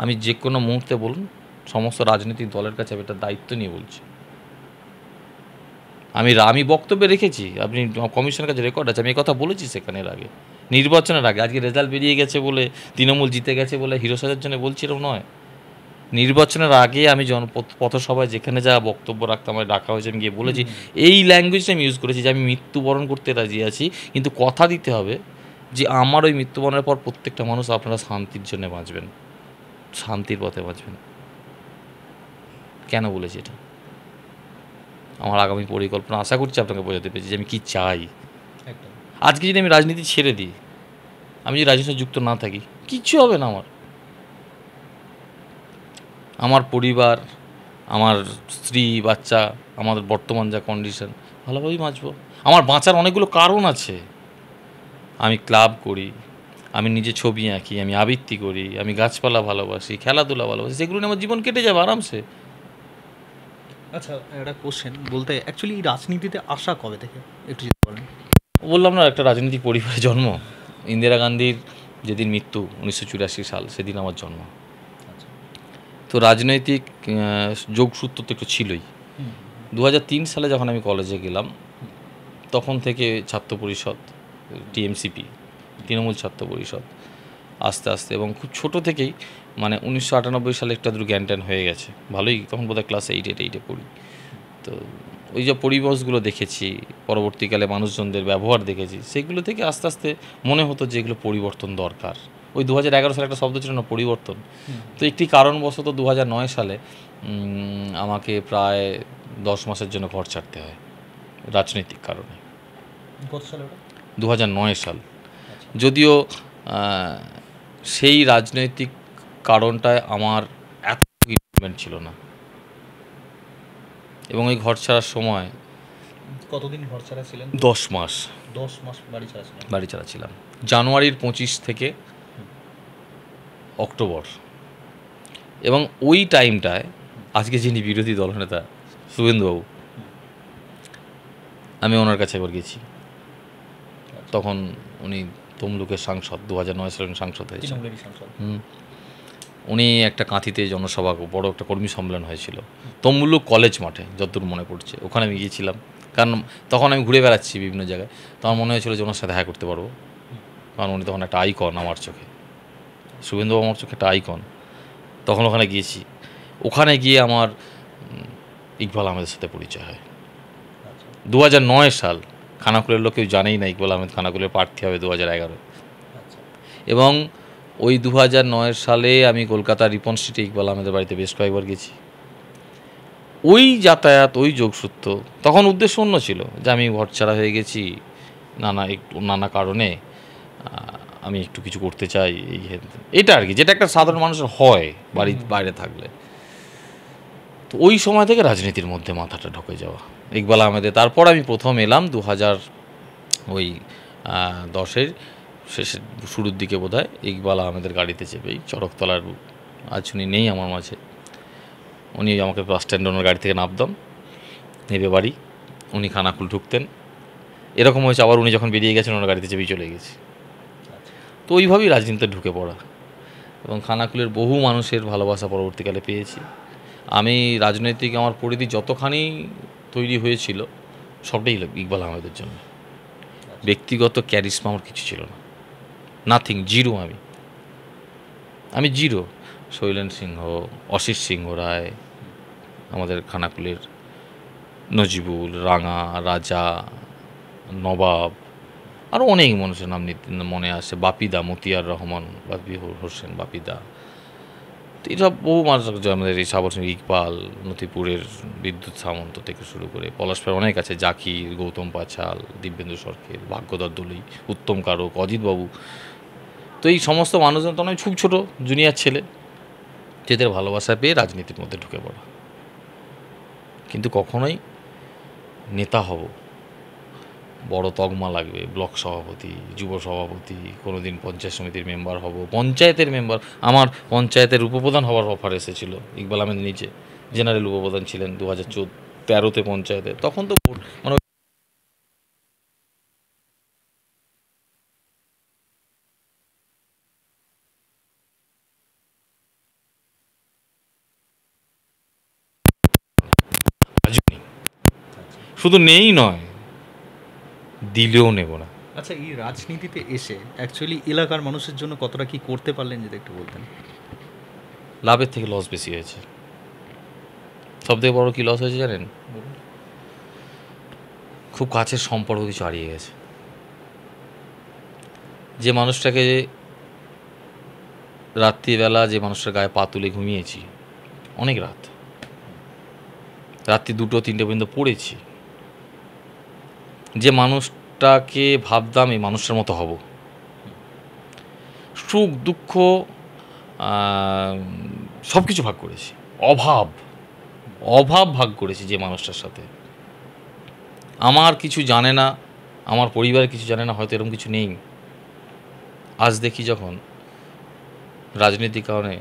আমি যে কোনো মুহূর্তে বলুন, সমস্ত রাজনৈতিক দলের কাছে আমি এটা দায়িত্ব নিয়ে বলছি। আমি বক্তব্যে রেখেছি, আপনি কমিশনের কাছে রেকর্ড আছে, আমি এই কথা বলেছি সেখানে এর আগে, নির্বাচনের আগে। আজকে রেজাল্ট বেরিয়ে গেছে বলে, তৃণমূল জিতে গেছে বলে হিরো সাজার জন্য বলছি, এরকম নয়। নির্বাচনের আগে আমি পথসভায় যেখানে যা বক্তব্য রাখতাম, আমার ডাকা হয়েছে, আমি গিয়ে বলেছি, এই ল্যাঙ্গুয়েজটা আমি ইউজ করেছি যে আমি মৃত্যুবরণ করতে রাজি আছি, কিন্তু কথা দিতে হবে যে আমার ওই মৃত্যুবরণের পর প্রত্যেকটা মানুষ আপনারা শান্তির জন্য বাঁচবেন, শান্তির পথে বাঁচবেন। কেন বলেছি এটা? আমার আগামী পরিকল্পনা আশা করছি আপনাকে বোঝাতে পেরেছি যে আমি কী চাই। একদম আজকে যদি আমি রাজনীতি ছেড়ে দিই, আমি যদি রাজনীতির সাথে যুক্ত না থাকি, কিচ্ছু হবে না আমার পরিবার, আমার স্ত্রী, বাচ্চা, আমাদের বর্তমান যা কন্ডিশন, ভালোভাবেই বাঁচব। আমার বাঁচার অনেকগুলো কারণ আছে। আমি ক্লাব করি, আমি নিজে ছবি আঁকি, আমি আবৃত্তি করি, আমি গাছপালা ভালোবাসি, খেলাধুলা ভালোবাসি, সেগুলো নিয়ে আমার জীবন কেটে যাবে আরামসে। আচ্ছা, একটা কোশ্চেন বলতে, অ্যাকচুয়ালি রাজনীতিতে আসা কবে থেকে একটু যদি বলেন। বললাম না, একটা রাজনৈতিক পরিবারে জন্ম। ইন্দিরা গান্ধীর যেদিন মৃত্যু 1984 সাল, সেদিন আমার জন্ম। তো রাজনৈতিক যোগসূত্র তো একটু ছিলই। 2003 সালে যখন আমি কলেজে গেলাম, তখন থেকে ছাত্র পরিষদ, টিএমসিপি, তৃণমূল ছাত্র পরিষদ, আস্তে আস্তে, এবং খুব ছোট থেকেই, মানে 1998 সালে একটু আধটু জ্ঞান ট্যান হয়ে গেছে ভালোই, তখন বোধহয় ক্লাস 8-8 পড়ি। তো ওই যে পরিবেশগুলো দেখেছি, পরবর্তীকালে মানুষজনদের ব্যবহার দেখেছি, সেগুলো থেকে আস্তে আস্তে মনে হতো যে এগুলো পরিবর্তন দরকার। ওই 2011 সালে একটা শব্দ ছিল না, পরিবর্তন। তো একটি কারণবশত 2009 সালে আমাকে প্রায় 10 মাসের জন্য ঘর ছাড়তে হয়, রাজনৈতিক কারণে। 2009 সাল। যদিও সেই রাজনৈতিক কারণটায় আমার এত ইনভলভমেন্ট ছিল না, এবং ওই ঘর ছাড়ার সময় কতদিন ঘর ছাড়া ছিলেন? 10 মাস 10 মাস বাড়ি ছাড়া ছিলেন? বাড়ি ছাড়া ছিলাম, জানুয়ারির 25 থেকে অক্টোবর। এবং ওই টাইমটায় আজকে যিনি বিরোধী দলনেতা শুভেন্দুবাবু, আমি ওনার কাছে একবার গেছি। তখন উনি তমলুকের সাংসদ, 2009 সালে সাংসদ হয়েছে। উনি একটা কাঁথিতে জনসভা, বড় একটা কর্মী সম্মেলন হয়েছিল তমলুক কলেজ মাঠে, যতদূর মনে পড়ছে, ওখানে আমি গিয়েছিলাম। কারণ তখন আমি ঘুরে বেড়াচ্ছি বিভিন্ন জায়গায়, তখন মনে হয়েছিল যে ওনার সাথে দেখা করতে পারবো, কারণ উনি তখন একটা আইকন আমার চোখে, শুভেন্দুবাবু আমার চোখে একটা আইকন। তখন ওখানে গিয়েছি। ওখানে গিয়ে আমার ইকবাল আহমেদের সাথে পরিচয় হয়। 2009 সাল, খানাকুলের লোক কেউ জানেই না ইকবাল আহমেদ খানাকুলের প্রার্থী হবে 2011। এবং ওই 2009 সালে আমি কলকাতা রিপন স্ট্রিটে ইকবাল আহমেদের বাড়িতে বেশ কয়েকবার গেছি। ওই যাতায়াত, ওই যোগসূত্র, তখন উদ্দেশ্য অন্য ছিল, যে আমি ঘরছাড়া হয়ে গেছি নানা কারণে, আমি একটু কিছু করতে চাই, এটা আর কি, যেটা একটা সাধারণ মানুষের হয় বাড়ির বাইরে থাকলে। তো ওই সময় থেকে রাজনীতির মধ্যে মাথাটা ঢুকে যাওয়া, ইকবাল আহমেদের। তারপর আমি প্রথম এলাম 2010-এর শেষের শুরুর দিকে বোধহয়, ইকবাল আহমেদের গাড়িতে চেপেই চড়কতলার, আজ উনি নেই আমার মাঝে, উনি আমাকে বাস স্ট্যান্ডে ওনার গাড়ি থেকে নামতাম, নেবে বাড়ি, উনি খানাকুল ঢুকতেন। এরকম হয়েছে আবার উনি যখন বেরিয়ে গেছেন, ওনার গাড়িতে চেপেই চলে গেছি। তো ওইভাবেই রাজনীতিতে ঢুকে পড়া, এবং খানাকুলের বহু মানুষের ভালোবাসা পরবর্তীকালে পেয়েছি। আমি রাজনৈতিক আমার পরিধি যতখানি তৈরি হয়েছিল সবটাই ইকবাল আহমেদের জন্য। ব্যক্তিগত ক্যারিশমা আমার কিছু ছিল না, নাথিং, জিরো। আমি জিরো। শৈলেন সিংহ, অশিস সিংহ রায়, আমাদের খানাকুলের নজিবুল, রাঙা, রাজা, নবাব, আরও অনেক মানুষের নাম মনে আসে, বাপিদা, মতিয়ার রহমান, বাপি হোসেন বাপিদা, তো এসব বহু মানুষ আমাদের এই সাবর সিং, ইকবাল, নথিপুরের বিদ্যুৎ সামন্ত থেকে শুরু করে পলাশপাড়ার অনেক আছে, জাকির, গৌতম পাঁচাল, দিব্যেন্দু সরকার, ভাগ্যদর দলি, উত্তম কারক, অজিতবাবু। তো এই সমস্ত মানুষজন তো আমি খুব ছোটো জুনিয়র ছেলে, যেদের ভালোবাসা পেয়ে রাজনীতির মধ্যে ঢুকে পড়া। কিন্তু কখনোই নেতা হব, বড় তকমা লাগবে, ব্লক সভাপতি, যুব সভাপতি, কোনো দিন পঞ্চায়েত সমিতির মেম্বার হব, পঞ্চায়েতের মেম্বার, আমার পঞ্চায়েতের উপপ্রধান হওয়ার অফার এসেছিল। ইকবাল আহমেদ নিজে জেনারেল উপপ্রধান ছিলেন 2013-তে পঞ্চায়েতে, তখন তো মানে শুধু নেই নয়, দিলেও নেব না। আচ্ছা, এই রাজনীতিতে এসে অ্যাকচুয়ালি এলাকার মানুষের জন্য কতটা কি করতে পারলেন যদি একটু বলতেন। লাভের থেকে লস বেশি হয়েছে। সবথেকে বড় কী লস হয়েছে জানেন? খুব কাছের সম্পর্ক কিছু হারিয়ে গেছে। যে মানুষটাকে রাত্রিবেলা, যে মানুষটার গায়ে পা তুলে ঘুমিয়েছি অনেক রাত্রি 2-3 পর্যন্ত পড়েছি, যে মানুষটাকে ভাবতাম এই মানুষটার মতো হব, সুখ দুঃখ সব কিছু ভাগ করেছি, অভাব ভাগ করেছি যে মানুষটার সাথে। আমার কিছু জানে না, আমার পরিবার কিছু জানে না, হয়তো এরকম কিছু নেই। আজ দেখি যখন রাজনীতির কারণে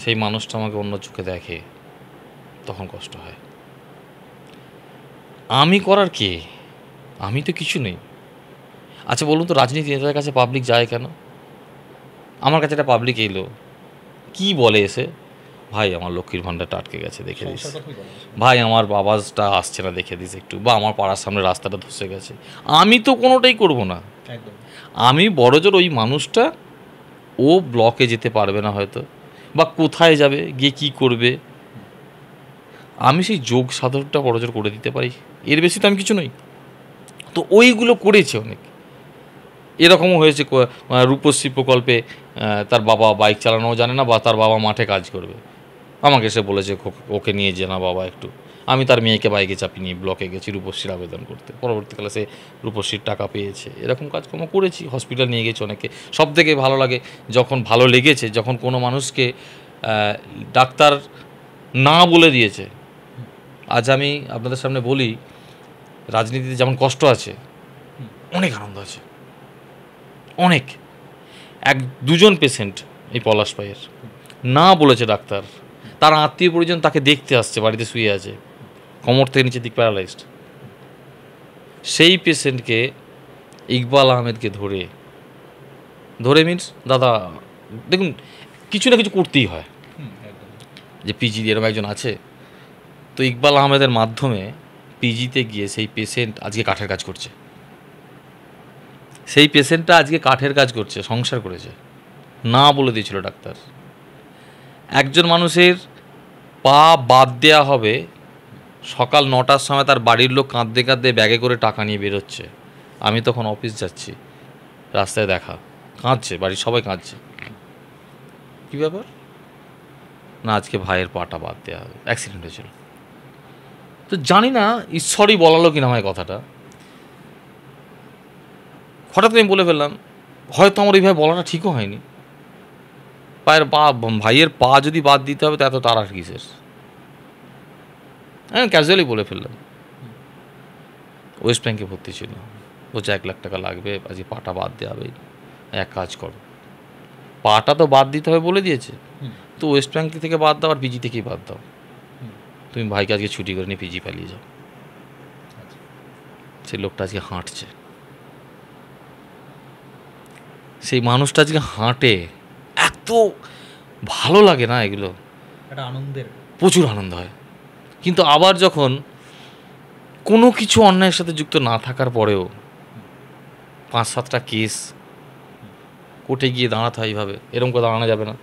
সেই মানুষটা আমাকে অন্য চোখে দেখে, তখন কষ্ট হয়। আমি করার কে? আমি তো কিছু নেই। আচ্ছা বলুন তো, রাজনীতি নেতাদের কাছে পাবলিক যায় কেন? আমার কাছে একটা পাবলিক এলো, কি বলে এসে, ভাই আমার লক্ষ্মীর ভাণ্ডারটা আটকে গেছে দেখে দিস, ভাই আমার বাবাসটা আসছে না দেখে দিস একটু, বা আমার পাড়ার সামনে রাস্তাটা ধসে গেছে। আমি তো কোনোটাই করব না। আমি বড়জোর ওই মানুষটা, ও ব্লকে যেতে পারবে না হয়তো, বা কোথায় যাবে, গিয়ে কি করবে, আমি সেই যোগ সাধনটা বড়জোর করে দিতে পারি, এর বেশি তো আমি কিছু নই। তো ওইগুলো করেছে অনেক। এরকমও হয়েছে রূপশ্রী প্রকল্পে তার বাবা বাইক চালানোও জানে না, বা তার বাবা মাঠে কাজ করবে, আমাকে এসে বলেছে ওকে নিয়ে যে না বাবা একটু। আমি তার মেয়েকে বাইকে চাপিয়ে নিয়ে ব্লকে গেছি রূপশ্রীর আবেদন করতে, পরবর্তীকালে সে রূপশ্রীর টাকা পেয়েছে। এরকম কাজকর্ম করেছি, হসপিটাল নিয়ে গেছি অনেকে। সব থেকে ভালো লাগে যখন ভালো লেগেছে, যখন কোনো মানুষকে ডাক্তার না বলে দিয়েছে। আজ আমি আপনাদের সামনে বলি, রাজনীতিতে যেমন কষ্ট আছে, অনেক আনন্দ আছে, অনেক। 1-2জন পেশেন্ট এই পলাশপাড়ের না বলেছে ডাক্তার, তার আত্মীয় পরিজন তাকে দেখতে আসছে, বাড়িতে শুয়ে আছে, কোমর থেকে নিচের দিক প্যারালাইজড। সেই পেশেন্টকে ইকবাল আহমেদকে ধরে মিনস, দাদা দেখুন কিছু না কিছু করতেই হয়, যে পিজি এরকম একজন আছে, তো ইকবাল আহমেদের মাধ্যমে পিজিতে গিয়ে সেই পেশেন্ট আজকে কাঠের কাজ করছে, সেই পেশেন্টটা আজকে কাঠের কাজ করছে, সংসার করেছে, না বলে দিয়েছিল ডাক্তার। একজন মানুষের পা বাদ দেওয়া হবে, সকাল 9টার সময় তার বাড়ির লোক কাঁদতে কাঁদতে ব্যাগে করে টাকা নিয়ে বেরোচ্ছে, আমি তখন অফিস যাচ্ছি, রাস্তায় দেখা, কাঁদছে, বাড়ির সবাই কাঁদছে, কী ব্যাপার না, আজকে ভাইয়ের পাটা বাদ দেওয়া হবে, অ্যাক্সিডেন্ট হয়েছিল। তো জানি না ঈশ্বরই বলালো কিনা আমায় কথাটা, হঠাৎ আমি বলে ফেললাম, হয়তো আমার এইভাবে বলাটা ঠিকও হয়নি, ভাইয়ের পা যদি বাদ দিতে হবে তো এত তাড়া কিসের, হ্যাঁ ক্যাজুয়ালি বলে ফেললাম। ওয়েস্ট ব্যাঙ্কে ভর্তি ছিল, বলছে 1 লাখ টাকা লাগবে, আজকে পাটা বাদ দেওয়া হবে। এক কাজ করো, পাটা তো বাদ দিতে হবে বলে দিয়েছে, তো ওয়েস্ট ব্যাঙ্ক থেকে বাদ দাও আর পিজি থেকেই বাদ দাও, তুমি ভাইকে আজকে ছুটি করে নিয়ে পিজি পালিয়ে যাও। সেই লোকটা আজকে হাঁটছে। সেই মানুষটা আজকে হাঁটে, এত ভালো লাগে না এগুলো, একটা আনন্দের, প্রচুর আনন্দ হয়। কিন্তু আবার যখন কোনো কিছু অন্যায়ের সাথে যুক্ত না থাকার পরেও 5-7টা কেস, কোর্টে গিয়ে দাঁড়াতে হয় এইভাবে, এরকম করে দাঁড়ানো যাবে না,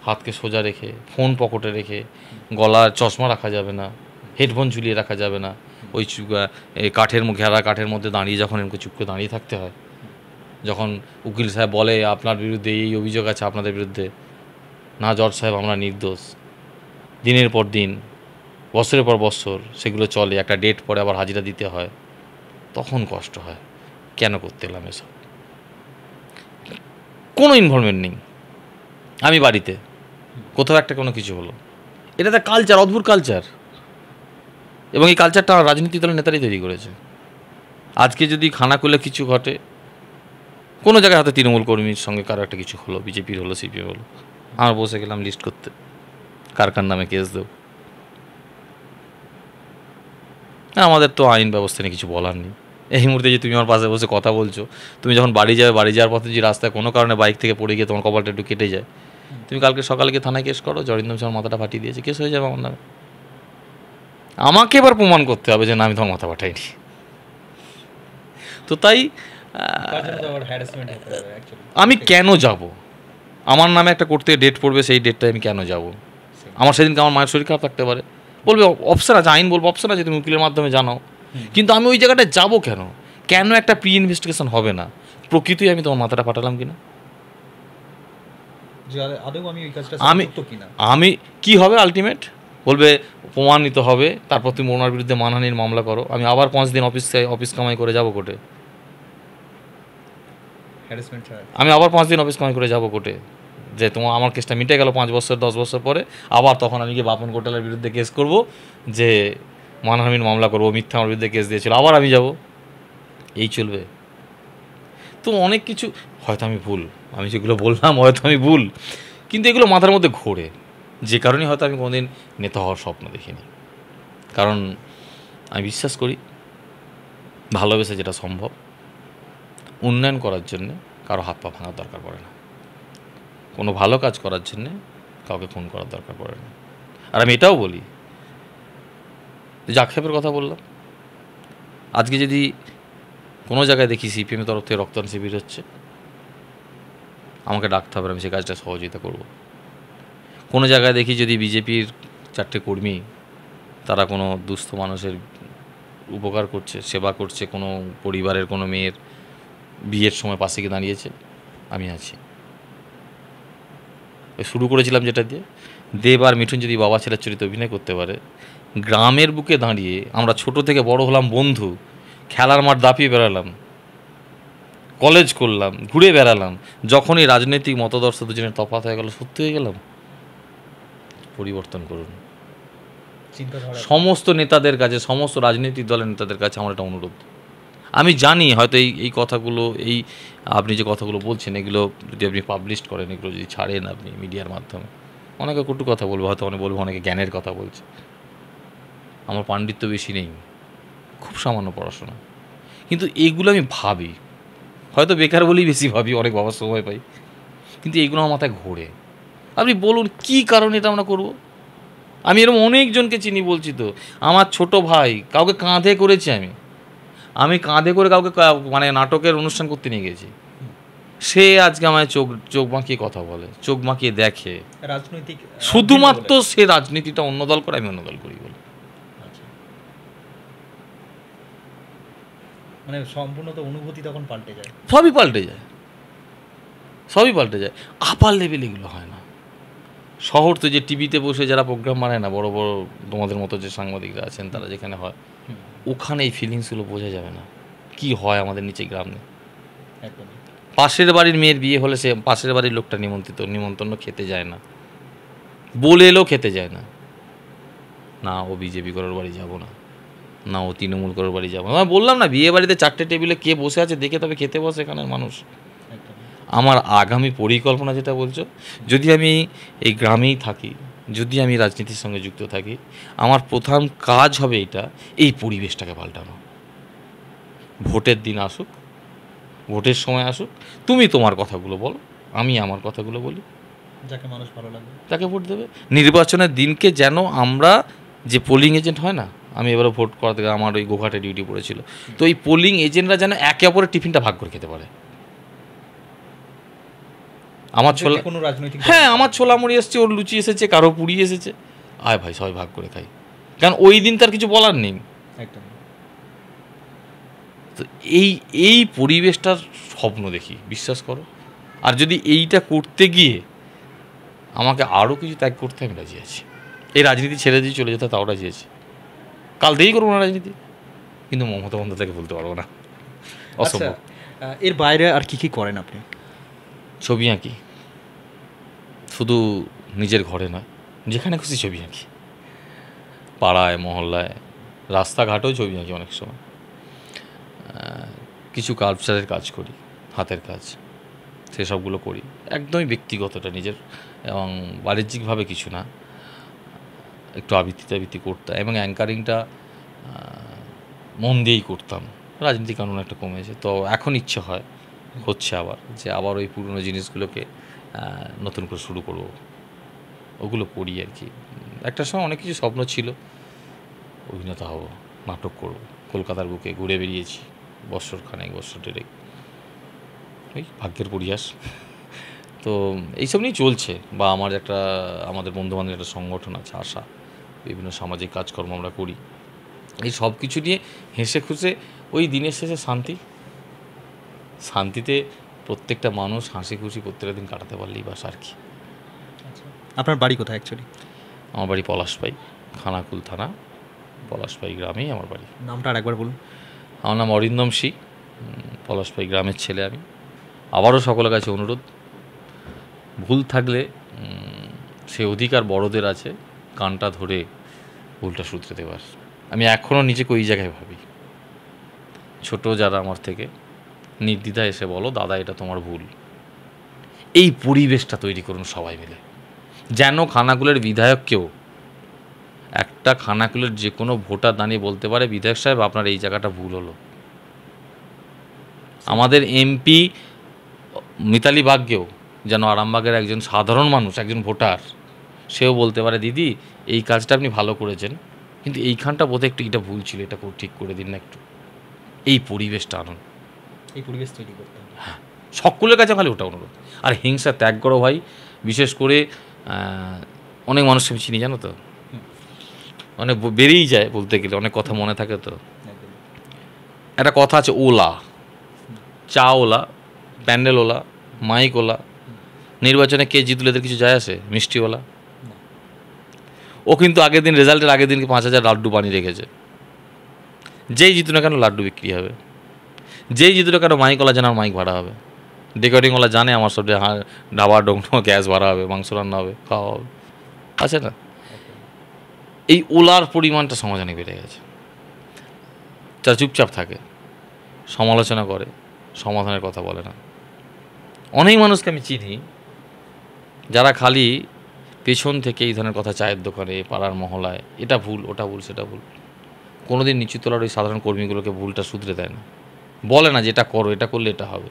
হাতকে সোজা রেখে, ফোন পকেটে রেখে, গলার চশমা রাখা যাবে না, হেডফোন ঝুলিয়ে রাখা যাবে না, ওই এই কাঠের ঘেরা কাঠের মধ্যে দাঁড়িয়ে যখন এরকম চুপ করে দাঁড়িয়ে থাকতে হয়, যখন উকিল সাহেব বলে আপনার বিরুদ্ধে এই অভিযোগ আছে, আপনাদের বিরুদ্ধে, না জজ সাহেব আমরা নির্দোষ, দিনের পর দিন, বছরের পর বছর সেগুলো চলে, একটা ডেট পরে আবার হাজিরা দিতে হয়, তখন কষ্ট হয়। কেন করতে এলাম এসব? কোনো ইনভলভমেন্ট নেই, আমি বাড়িতে কোথাও একটা কোনো কিছু হলো, এটা তো কালচার, অদ্ভুত কালচার, এবং এই কালচারটা রাজনীতি দলের নেতারাই তৈরি করেছে। আজকে যদি খানাকুলে কিছু ঘটে, কোনো জায়গায় হয়তো তৃণমূল কর্মীর সঙ্গে কারো একটা কিছু হলো, বিজেপির হলো, সিপিএম হলো, আমার বসে গেলাম লিস্ট করতে কার কার নামে কেস দেব। আমাদের তো আইন ব্যবস্থা নিয়ে কিছু বলার নেই। এই মুহূর্তে যে তুমি আমার পাশে বসে কথা বলছো, তুমি যখন বাড়ি যাবে, বাড়ি যাওয়ার পথে যে রাস্তায় কোনো কারণে বাইক থেকে পড়ে গিয়ে তোমার কপালটা একটু কেটে যায়, তুমি কালকে সকালে গিয়ে থানায় কেস করো, জরিন্দম আমার মাথাটা ফাটিয়ে দিয়েছে, কেস হয়ে যাবে আমার নামে। আমাকে এবার প্রমাণ করতে হবে যে না আমি তোমার মাথা ফাটাইনি। তো তাই আমি কেন যাব? আমার নামে একটা করতে ডেট পড়বে, সেই ডেটটায় আমি কেন যাব? আমার সেদিনকে আমার মায়ের শরীর খারাপ থাকতে পারে, বলবে অপশন আছে, আইন বলবো অপশন আছে, তুমি উকিলের মাধ্যমে জানাও। কিন্তু আমি ওই জায়গাটায় যাবো কেন? কেন একটা প্রি ইনভেস্টিগেশন হবে না? প্রকৃতই আমি তোমার মাথাটা ফাটালাম কিনা? আমি কি হবে আলটিমেট? বলবে প্রমাণিত হবে, তারপর তুমি ওনার বিরুদ্ধে মানহানির মামলা করো, আমি আবার 5 দিন অফিস কামাই করে যাবো কোর্টে। আমি আবার 5 দিন অফিস কামাই করে যাবো কোর্টে, যে তোমার আমার কেসটা মিটে গেল 5 বছর 10 বছর পরে, আবার তখন আমি গিয়ে বাপন কোটালের বিরুদ্ধে কেস করব, যে মানহানির মামলা করবো, মিথ্যা আমার বিরুদ্ধে কেস দিয়েছিল, আবার আমি যাব। এই চলবে তো? অনেক কিছু হয়তো আমি ভুল, আমি যেগুলো বললাম হয়তো আমি ভুল, কিন্তু এগুলো মাথার মধ্যে ঘোরে, যে কারণে হয়তো আমি কোনোদিন নেতা হওয়ার স্বপ্ন দেখিনি। কারণ আমি বিশ্বাস করি ভালোবেসে যেটা সম্ভব, উন্নয়ন করার জন্যে কারো হাত পা ভাঙার দরকার পড়ে না, কোনো ভালো কাজ করার জন্যে কাউকে খুন করার দরকার পড়ে না। আর আমি এটাও বলি, যে আক্ষেপের কথা বললাম, আজকে যদি কোনো জায়গায় দেখি সিপিএমের তরফ থেকে রক্তদান শিবির হচ্ছে, আমাকে ডাকতে হবে, আমি সেই কাজটা সহযোগিতা করব। কোনো জায়গায় দেখি যদি বিজেপির 4টে কর্মী তারা কোনো দুস্থ মানুষের উপকার করছে, সেবা করছে, কোনো পরিবারের কোনো মেয়ের বিয়ের সময় পাশে গিয়ে দাঁড়িয়েছে, আমি আছি। শুরু করেছিলাম যেটা দিয়ে, দেব আর মিঠুন যদি বাবা ছেলের চরিত্রে অভিনয় করতে পারে, গ্রামের বুকে দাঁড়িয়ে আমরা ছোট থেকে বড় হলাম বন্ধু, খেলার মাঠ দাপিয়ে বেড়ালাম, কলেজ করলাম, ঘুরে বেড়ালাম, যখনই রাজনৈতিক মতাদর্শ দুজনের তফাৎ হয়ে গেল, সত্যি হয়ে গেলাম। পরিবর্তন করুন। সমস্ত নেতাদের কাছে, সমস্ত রাজনৈতিক দলের নেতাদের কাছে আমার একটা অনুরোধ। আমি জানি হয়তো এই কথাগুলো, এই আপনি যে কথাগুলো বলছেন, এগুলো যদি আপনি পাবলিশ করেন, এগুলো যদি ছাড়েন আপনি মিডিয়ার মাধ্যমে, অনেকে কটু কথা বলবো, হয়তো অনেকে বলবো অনেকে জ্ঞানের কথা বলছে। আমার পাণ্ডিত্য বেশি নেই, খুব সামান্য পড়াশোনা, কিন্তু এইগুলো আমি ভাবি, হয়তো বেকার বলেই বেশি ভাবি, অনেক বাবার সময় পাই, কিন্তু এইগুলো আমার মাথায় ঘোরে। আপনি বলুন কী কারণে এটা আমরা করব? আমি এরকম অনেকজনকে চিনি, বলছি তো, আমার ছোট ভাই কাউকে কাঁধে করেছি, আমি কাঁধে করে কাউকে মানে নাটকের অনুষ্ঠান করতে নিয়ে গেছি, সে আজকে আমায় চোখ বাঁকিয়ে কথা বলে, চোখ বাঁকিয়ে দেখে, রাজনৈতিক শুধুমাত্র সে রাজনীতিটা অন্য দল করে, আমি অন্য দল করি বলে। মানে সম্পূর্ণ তো অনুভূতি তখন পাল্টে যায়, সবই পাল্টে যায়। আপার লেভেল এগুলো হয় না। শহর তো যে টিভিতে বসে যারা প্রোগ্রাম বানায় না, বড় বড় তোমাদের মতো যে সাংবাদিকরা আছেন, তারা যেখানে হয়, ওখানে এই ফিলিংসগুলো বোঝা যাবে না কি হয় আমাদের নিচে গ্রামে। পাশের বাড়ির মেয়ের বিয়ে হলে সে পাশের বাড়ির লোকটা নিমন্ত্রণ খেতে যায় না, বলে এলেও খেতে যায় না, না ও বিজেপি করার বাড়ি যাব না, না ও তৃণমূল করার বাড়ি যাবো না। আমি বললাম না, বিয়ে বাড়িতে 4টে টেবিলে কে বসে আছে দেখে তবে খেতে বসে এখানের মানুষ। আমার আগামী পরিকল্পনা যেটা বলছো, যদি আমি এই গ্রামেই থাকি, যদি আমি রাজনীতির সঙ্গে যুক্ত থাকি, আমার প্রথম কাজ হবে এই পরিবেশটাকে পাল্টানো। ভোটের দিন আসুক, ভোটের সময় আসুক, তুমি তোমার কথাগুলো বলো, আমি আমার কথাগুলো বলি, যাকে মানুষ ভালো লাগে তাকে ভোট দেবে। নির্বাচনের দিনকে যেন আমরা, যে পোলিং এজেন্ট হয় না, আমি এবারে ভোট করাতে আমার ওই গোঘাটে ডিউটি পড়েছিল, তো এই পোলিং এজেন্টরা যেন একে অপরের টিফিনটা ভাগ করে খেতে পারে। আমার ছোলা, কোনো রাজনৈতিক হ্যাঁ আমার ছোলা মুড়ি এসেছে, ওর লুচি এসেছে, কারো পুরি এসেছে, আয় ভাই সবাই ভাগ করে খাই, কারণ ওই দিন তার কিছু বলার নেই। একদম। তো এই পরিবেশটার স্বপ্ন দেখি, বিশ্বাস করো। আর যদি এইটা করতে গিয়ে আমাকে আরও কিছু ত্যাগ করতে, আমি রাজি আছি। এই রাজনীতি ছেড়ে দিয়ে চলে যেতে তাও রাজি আছি, কাল থেকেই করবো না রাজনীতি, কিন্তু মমতা বন্দ্যোপাধ্যায়কে বলতে পারবো না, অসম্ভব। এর বাইরে আর কি কি করেন আপনি? ছবি আঁকি, শুধু নিজের ঘরে নয়, যেখানে খুশি ছবি আঁকি, পাড়ায় মহল্লায় রাস্তাঘাটেও ছবি আঁকি, অনেক সময় কিছু কালচারের কাজ করি, হাতের কাজ, সেসবগুলো করি, একদমই ব্যক্তিগতটা নিজের, এবং বাণিজ্যিকভাবে কিছু না, একটু আবৃত্তি করতাম, এবং অ্যাঙ্কারিংটা মন দিয়েই করতাম। রাজনীতি কারণ একটা কমেছে, তো এখন ইচ্ছে হয়, হচ্ছে আবার, যে আবার ওই পুরনো জিনিসগুলোকে নতুন করে শুরু করব, ওগুলো করি আর কি। একটা সময় অনেক কিছু স্বপ্ন ছিল, অভিনেতা হব, নাটক করব, কলকাতার বুকে ঘুরে বেরিয়েছি বছর দেড়েক, ওই ভাগ্যের পরিহাস। তো এইসব নিয়েই চলছে। বা আমাদের বন্ধুবান্ধবের একটা সংগঠন আছে আশা, বিভিন্ন সামাজিক কাজকর্ম আমরা করি, এই সব কিছু নিয়ে হেসে খুশে ওই দিনের শেষে শান্তিতে প্রত্যেকটা মানুষ হাসি খুশি প্রত্যেকটা দিন কাটাতে পারলেই বাস আর কি। আপনার বাড়ি কোথায় অ্যাকচুয়ালি? আমার বাড়ি পলাশপাই, খানাকুল থানা, পলাশপাই গ্রামেই আমার বাড়ি। নামটা আর একবার বলুন। আমার নাম অরিন্দম শি, পলাশপাই গ্রামের ছেলে আমি। আবারও সকলের কাছে অনুরোধ, ভুল থাকলে সে অধিকার বড়দের আছে কানটা ধরে ভুলটা শুধরে দেওয়ার। আমি এখনও নিজেকে ওই জায়গায় ভাবি, ছোট যারা আমার থেকে, নির্দ্বিধায় এসে বলো দাদা এটা তোমার ভুল। এই পরিবেশটা তৈরি করুন সবাই মিলে, যেন খানাকুলের বিধায়ককেও, একটা খানাকুলের যে কোনো ভোটার দাঁড়িয়ে বলতে পারে বিধায়ক সাহেব আপনার এই জায়গাটা ভুল হলো। আমাদের এমপি মিতালি বাগকেও যেন আরামবাগের একজন সাধারণ মানুষ, একজন ভোটার, সেও বলতে পারে দিদি এই কাজটা আপনি ভালো করেছেন, কিন্তু এইখানটা বোধহয় একটু এটা ভুল ছিল, এটা ঠিক করে দিন না একটু। এই পরিবেশটা আনুন, এই পরিবেশ তৈরি করতে হবে। হ্যাঁ, সকলের কাছে খালি ওটা অনুরোধ। আর হিংসা ত্যাগ করো ভাই, বিশেষ করে অনেক মানুষকে আমি চিনি জানো তো, অনেক বেরিয়েই যায় বলতে গেলে, অনেক কথা মনে থাকে তো। একটা কথা আছে, ওলা, চা ওলা, প্যান্ডেল ওলা, মাইক ওলা, নির্বাচনে কে জিতলে এদের কিছু যায় আসে? মিষ্টিওয়ালা। ও কিন্তু আগের দিন, রেজাল্টের আগের দিনকে 5,000 লাড্ডু বানিয়ে রেখেছে। যেই জিতু না কেন লাড্ডু বিক্রি হবে, যেই জিতু না কেন মাইকওয়ালা জানে আমার মাইক ভাড়া হবে, ডেকোরেটিংওয়ালা জানে আমার সব ডাবা ডোংটো গ্যাস ভাড়া হবে, মাংস রান্না হবে, খাওয়া হবে, আছে না? এই ওলার পরিমাণটা সমাজ অনেক বেড়ে গেছে। যারা চুপচাপ থাকে, সমালোচনা করে, সমাধানের কথা বলে না। অনেক মানুষকে আমি চিনি যারা খালি পেছন থেকে এই ধরনের কথা, চায়ের দোকানে, পাড়ার মহলায়, এটা ভুল, ওটা ভুল, সেটা ভুল, কোনোদিন নিচু তলার ওই সাধারণ কর্মীগুলোকে ভুলটা শুধরে দেয় না, বলে না যে এটা করো, এটা করলে এটা হবে।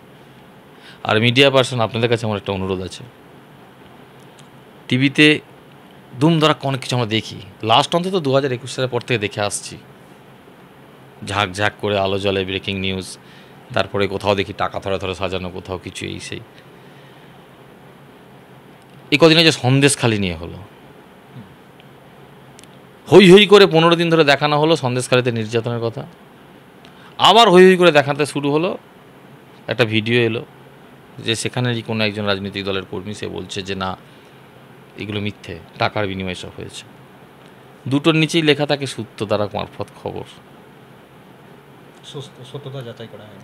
আর মিডিয়া পার্সন, আপনাদের কাছে আমার একটা অনুরোধ আছে, টিভিতে ধুমধড়াক অনেক কিছু আমরা দেখি, লাস্ট অন্তত 2021 সালের পর থেকে দেখে আসছি, ঝাঁক ঝাঁক করে আলো জলে ব্রেকিং নিউজ, তারপরে কোথাও দেখি টাকা ধরে ধরে সাজানো, কোথাও কিছু এই সেই। এই কদিনে যে সন্দেশখালি নিয়ে হলো, হই হই করে 15 দিন ধরে দেখানো হলো সন্দেশখালিতে নির্যাতনের কথা, আবার হই হই করে দেখাতে শুরু হলো, একটা ভিডিও এলো যে সেখানেরই কোনো একজন রাজনৈতিক দলের কর্মী, সে বলছে যে না এগুলো মিথ্যে, টাকার বিনিময়ে সব হয়েছে। দুটোর নিচেই লেখা থাকে সূত্রধারা মারফত খবর,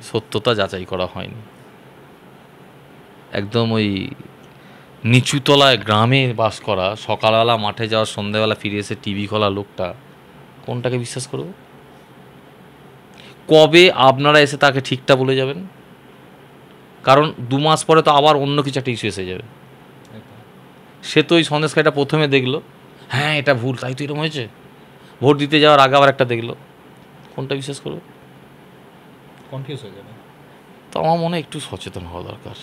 সত্যতা যাচাই করা হয়নি। একদম ওই নিচুতলায় গ্রামে বাস করা, সকালবেলা মাঠে যাওয়া, সন্ধ্যাবেলা ফিরে এসে টিভি খোলা লোকটা কোনটাকে বিশ্বাস করব? কবে আপনারা এসে তাকে ঠিকটা বলে যাবেন? কারণ 2 মাস পরে তো আবার অন্য কিছু একটা ইস্যু এসে যাবে। সে তো ওই সন্দেশখালিটা প্রথমে দেখলো, হ্যাঁ এটা ভুল, তাই তো এরকম হয়েছে, ভোট দিতে যাওয়ার আগে আবার একটা দেখলো, কোনটা বিশ্বাস করবো? কনফিউজ হয়ে যাবে। তো আমার মনে হয় একটু সচেতন হওয়া দরকার,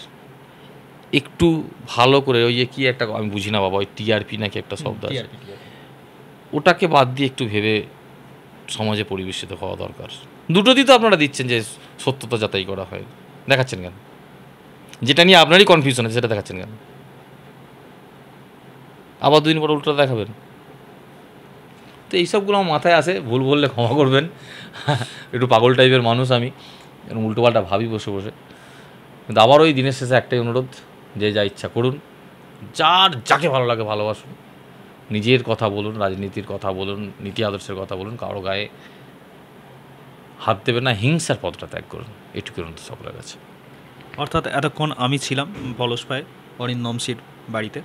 একটু ভালো করে ওই যে কি একটা আমি বুঝি না বাবা, ওই টিআরপি নাকি একটা শব্দ আছে, ওটাকে বাদ দিয়ে একটু ভেবে সমাজে পরিবেশিত হওয়া দরকার। দুটোতেই তো আপনারা দিচ্ছেন যে সত্যতা যাচাই করা হয়, দেখাচ্ছেন কেন? যেটা নিয়ে আপনারই কনফিউশন আছে সেটা দেখাচ্ছেন কেন? আবার দুদিন পরে উল্টো দেখাবেন। তো এইসবগুলো আমার মাথায় আসে, ভুল বললে ক্ষমা করবেন, একটু পাগল টাইপের মানুষ আমি, এরকম উল্টোপাল্টা ভাবি বসে বসে। কিন্তু আবার ওই দিনের শেষে একটাই অনুরোধ, যে যা ইচ্ছা করুন, যার যাকে ভালো লাগে ভালোবাসুন, নিজের কথা বলুন, রাজনীতির কথা বলুন, নীতি আদর্শের কথা বলুন, কারো গায়ে হাত দেবেন না, হিংসার পথটা ত্যাগ করুন, এটুকু অনুরোধ সকলের কাছে। অর্থাৎ এতক্ষণ আমি ছিলাম পলসপায় অরিন্দমশীর বাড়িতে,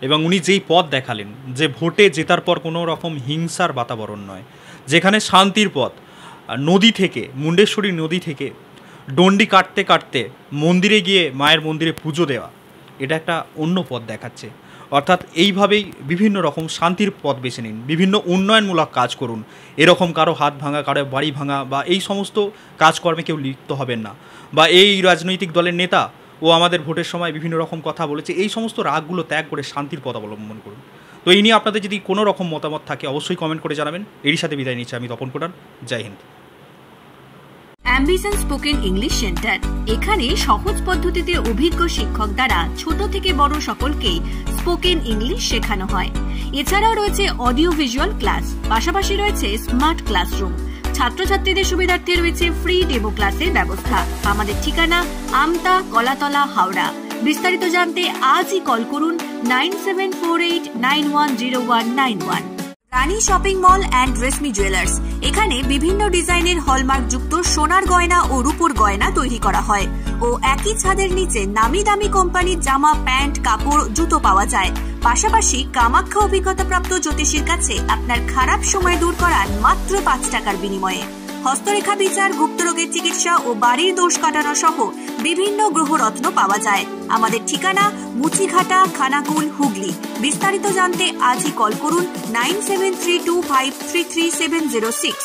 এবং উনি যেই পথ দেখালেন যে ভোটে জেতার পর কোনো রকম হিংসার বাতাবরণ নয়, যেখানে শান্তির পথ, নদী থেকে, মুন্ডেশ্বরী নদী থেকে ডন্ডি কাটতে কাটতে মন্দিরে গিয়ে মায়ের মন্দিরে পুজো দেওয়া, এটা একটা অন্য পথ দেখাচ্ছে। অর্থাৎ এইভাবেই বিভিন্ন রকম শান্তির পথ বেছে নিন, বিভিন্ন উন্নয়নমূলক কাজ করুন, এরকম কারো হাত ভাঙা, কারো বাড়ি ভাঙা বা এই সমস্ত কাজকর্মে কেউ লিপ্ত হবেন না। বা এই রাজনৈতিক দলের নেতা ও আমাদের ভোটের সময় বিভিন্ন রকম কথা বলেছে, এই সমস্ত রাগগুলো ত্যাগ করে শান্তির পথ অবলম্বন করুন। তো এই নিয়ে আপনাদের যদি কোনো রকম মতামত থাকে অবশ্যই কমেন্ট করে জানাবেন। এরই সাথে বিদায় নিচ্ছি আমি তপন কোটার। জয় Hind. Ambition spoken English centre, এখানে সহজ পদ্ধতিতে অভিজ্ঞ শিক্ষক দ্বারা ছোট থেকে বড় সকলকেই স্পোকেন ইংলিশ শেখানো হয়। এছাড়াও রয়েছে অডিও ভিজুয়াল ক্লাস, পাশাপাশি রয়েছে স্মার্ট ক্লাসরুম। ছাত্রছাত্রীদের সুবিধার্থে রয়েছে ফ্রি ডেমো ক্লাসের ব্যবস্থা। আমাদের ঠিকানা আমতা, কলাতলা, হাওড়া। বিস্তারিত জানতে আজই কল করুন 9748910191। Rani shopping mall and Reshmi jewellers, এখানে বিভিন্ন ডিজাইনের হলমার্ক যুক্ত সোনার গয়না ও রূপোর গয়না তৈরি করা হয় ও একই ছাদের নিচে নামি দামি কোম্পানির জামা, প্যান্ট, কাপড়, জুতো পাওয়া যায়। পাশাপাশি কামাখ্যা অভিজ্ঞতাপ্রাপ্ত জ্যোতিষীর কাছে আপনার খারাপ সময় দূর করান মাত্র 5 টাকার বিনিময়ে। হস্তরেখা বিচার, গুপ্তরোগের চিকিৎসা ও বাড়ির দোষ কাটানো সহ বিভিন্ন গ্রহরত্ন পাওয়া যায়। আমাদের ঠিকানা মুচিঘাটা, খানাকুল, হুগলি। বিস্তারিত জানতে আজই কল করুন 9732533706।